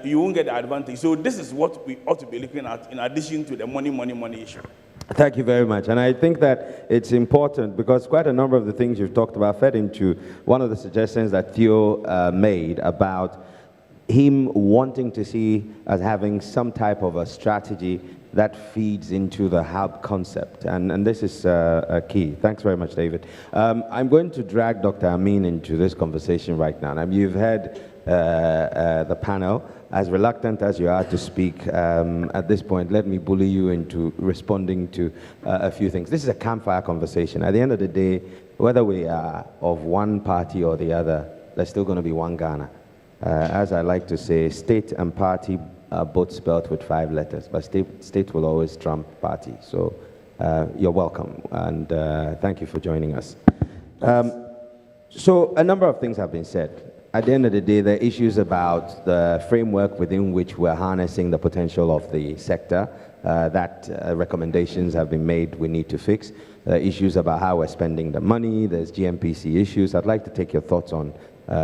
you won't get the advantage. So this is what we ought to be looking at in addition to the money issue. Thank you very much. And I think that it's important because quite a number of the things you've talked about fed into one of the suggestions that Theo made about him wanting to see us having some type of a strategy that feeds into the hub concept. And this is a key. Thanks very much, David. I'm going to drag Dr. Amin into this conversation right now. And you've heard the panel. As reluctant as you are to speak, at this point, let me bully you into responding to a few things. This is a campfire conversation. At the end of the day, whether we are of one party or the other, there's still going to be one Ghana. As I like to say, state and party are both spelled with 5 letters, but state will always trump party. So you're welcome, and thank you for joining us. So a number of things have been said. At the end of the day, there are issues about the framework within which we're harnessing the potential of the sector, that recommendations have been made we need to fix. Issues about how we're spending the money, there's Gnpc issues. I'd like to take your thoughts on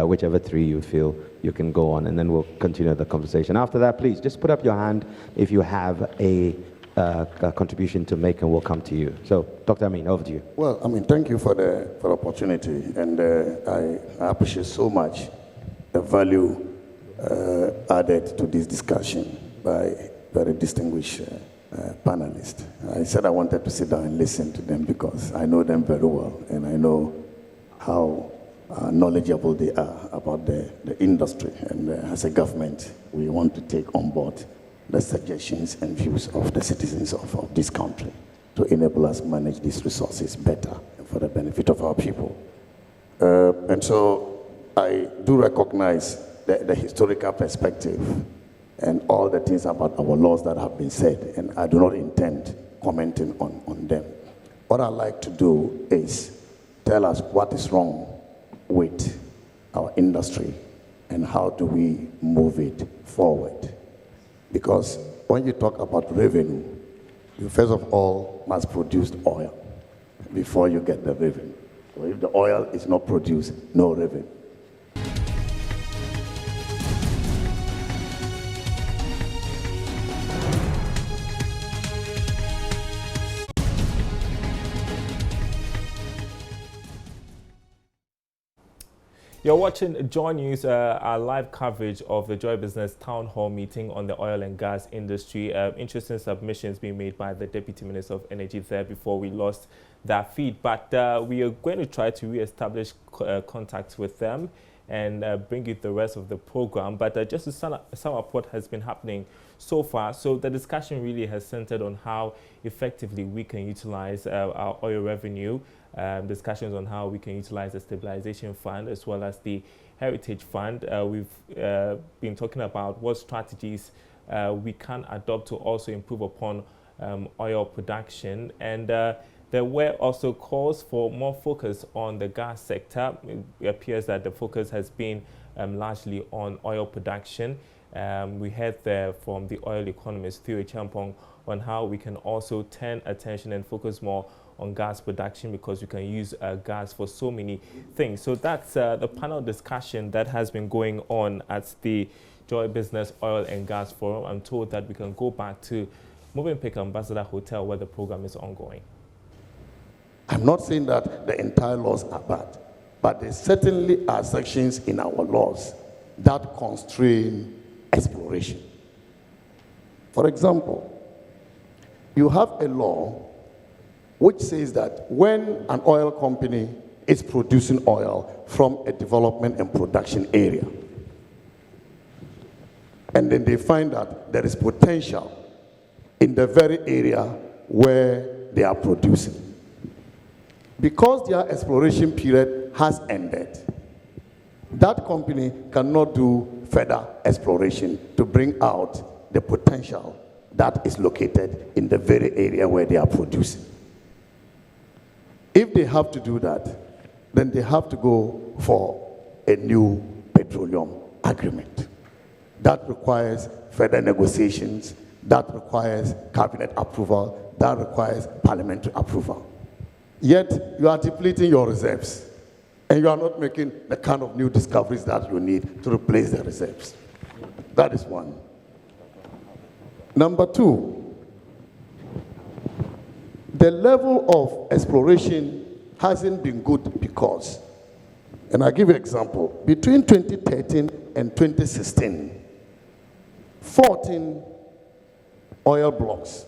whichever 3 you feel you can go on, and then we'll continue the conversation. After that, please, just put up your hand if you have a contribution to make, and we'll come to you. So, Dr. Amin, over to you. Well, I mean, thank you for the opportunity, and I appreciate so much the value added to this discussion by very distinguished panelists. I said I wanted to sit down and listen to them because I know them very well, and I know how knowledgeable they are about the industry. And as a government, we want to take on board the suggestions and views of the citizens of this country to enable us manage these resources better and for the benefit of our people. And so I do recognize the historical perspective and all the things about our laws that have been said, and I do not intend commenting on them. What I'd like to do is tell us what is wrong with our industry and how do we move it forward. Because when you talk about revenue, you first of all must produce oil before you get the revenue. So if the oil is not produced, no revenue. You're watching JoyNews, our live coverage of the JoyBusiness Town Hall meeting on the oil and gas industry. Interesting submissions being made by the Deputy Minister of Energy there before we lost that feed. But we are going to try to re-establish contact with them and bring you the rest of the program. But just to sum up what has been happening so far, so the discussion really has centered on how effectively we can utilize our oil revenue. Discussions on how we can utilize the stabilization fund as well as the heritage fund. We've been talking about what strategies we can adopt to also improve upon oil production, and there were also calls for more focus on the gas sector. It appears that the focus has been largely on oil production. We heard there from the oil economist Theo Champong on how we can also turn attention and focus more on gas production because we can use gas for so many things. So that's the panel discussion that has been going on at the JoyBusiness Oil and Gas Forum. I'm told that we can go back to Movenpick Ambassador Hotel where the program is ongoing. I'm not saying that the entire laws are bad, but there certainly are sections in our laws that constrain exploration. For example, you have a law which says that when an oil company is producing oil from a development and production area, and then they find that there is potential in the very area where they are producing, because their exploration period has ended, that company cannot do further exploration to bring out the potential that is located in the very area where they are producing. If they have to do that, then they have to go for a new petroleum agreement. That requires further negotiations, that requires cabinet approval, that requires parliamentary approval. Yet you are depleting your reserves, and you are not making the kind of new discoveries that you need to replace the reserves. That is one. Number two, the level of exploration hasn't been good because And I'll give you an example. Between 2013 and 2016, 14 oil blocks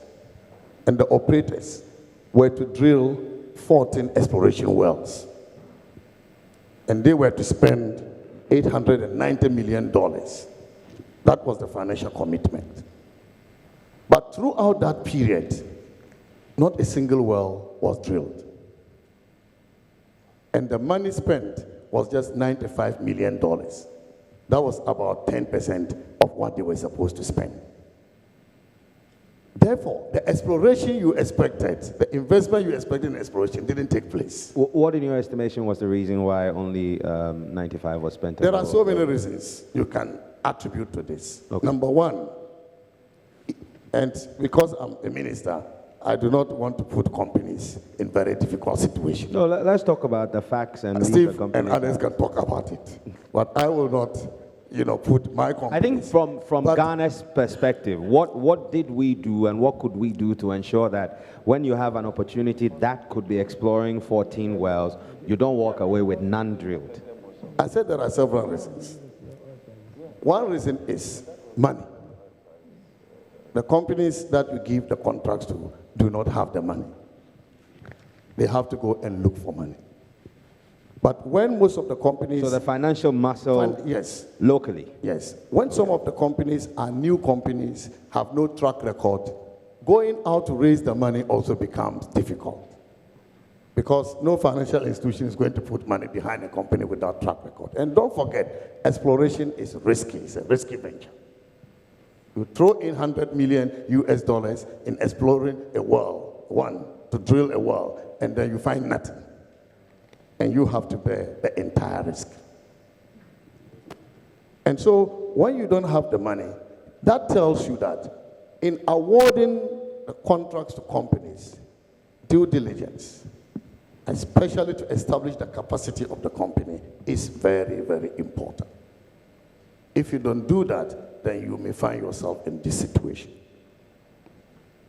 and the operators were to drill 14 exploration wells. And they were to spend $890 million. That was the financial commitment. But throughout that period, not a single well was drilled. And the money spent was just $95 million. That was about 10% of what they were supposed to spend. Therefore, the exploration you expected, the investment you expected in exploration didn't take place. What in your estimation was the reason why only 95 was spent? There are so many reasons you can attribute to this. Okay. Number one, and because I'm a minister, I do not want to put companies in very difficult situations. No, let's talk about the facts and Steve and others can talk about it. But I will not, put my company. I think from Ghana's perspective, what did we do and what could we do to ensure that when you have an opportunity that could be exploring 14 wells, you don't walk away with none drilled? I said there are several reasons. One reason is money. The companies that you give the contracts to do not have the money. They have to go and look for money. But when most of the companies... So the financial muscle yes. Locally? Yes. When some of the companies are new companies, have no track record, going out to raise the money also becomes difficult. Because no financial institution is going to put money behind a company without track record. And don't forget, exploration is risky. It's a risky venture. You throw in $100 million US in exploring a well, to drill a well, and then you find nothing. And you have to bear the entire risk. And so when you don't have the money, that tells you that in awarding the contracts to companies, due diligence, especially to establish the capacity of the company, is very, very important. If you don't do that, then you may find yourself in this situation.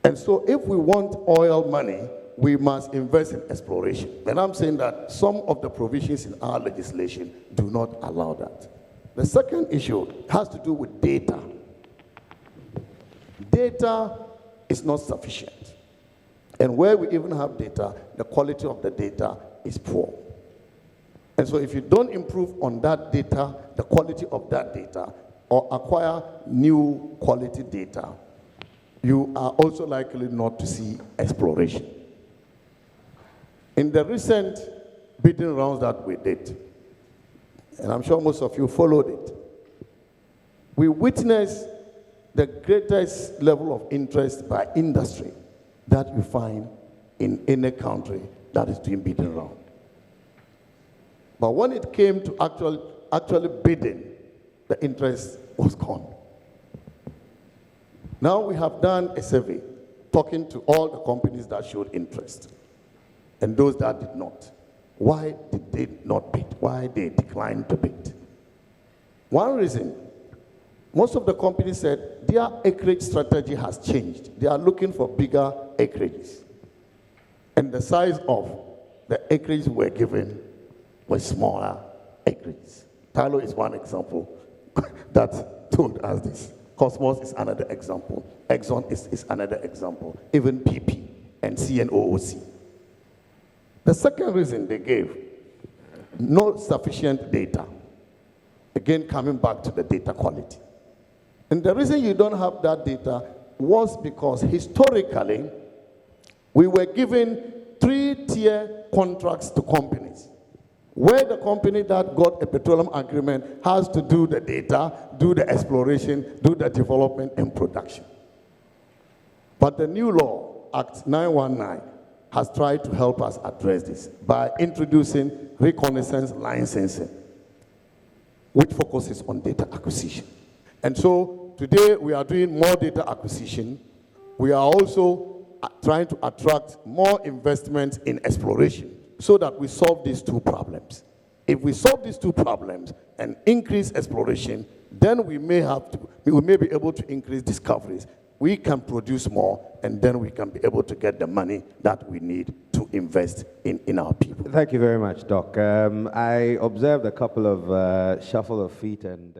And so if we want oil money, we must invest in exploration. And I'm saying that some of the provisions in our legislation do not allow that. The second issue has to do with data. Data is not sufficient. And where we even have data, the quality of the data is poor. And so if you don't improve on that data, the quality of that data, or acquire new quality data, you are also likely not to see exploration. In the recent bidding rounds that we did, and I'm sure most of you followed it, we witnessed the greatest level of interest by industry that you find in any country that is doing bidding round. But when it came to actually bidding, the interest was gone. Now we have done a survey talking to all the companies that showed interest and those that did not. Why did they not bid? Why they declined to bid? One reason, most of the companies said their acreage strategy has changed. They are looking for bigger acreages. And the size of the acreage we're given was smaller acreages. Tylo is one example that told us this. Cosmos is another example. Exxon is another example. Even PP and CNOOC. The second reason they gave, no sufficient data. Again, coming back to the data quality. And the reason you don't have that data was because historically, we were given 3-tier contracts to companies, where the company that got a petroleum agreement has to do the data, do the exploration, do the development and production. But the new law, Act 919, has tried to help us address this by introducing reconnaissance licensing, which focuses on data acquisition. And so today we are doing more data acquisition. We are also trying to attract more investments in exploration so that we solve these two problems. If we solve these two problems and increase exploration, then we may be able to increase discoveries. We can produce more, and then we can be able to get the money that we need to invest in our people. Thank you very much, Doc. I observed a couple of shuffle of feet and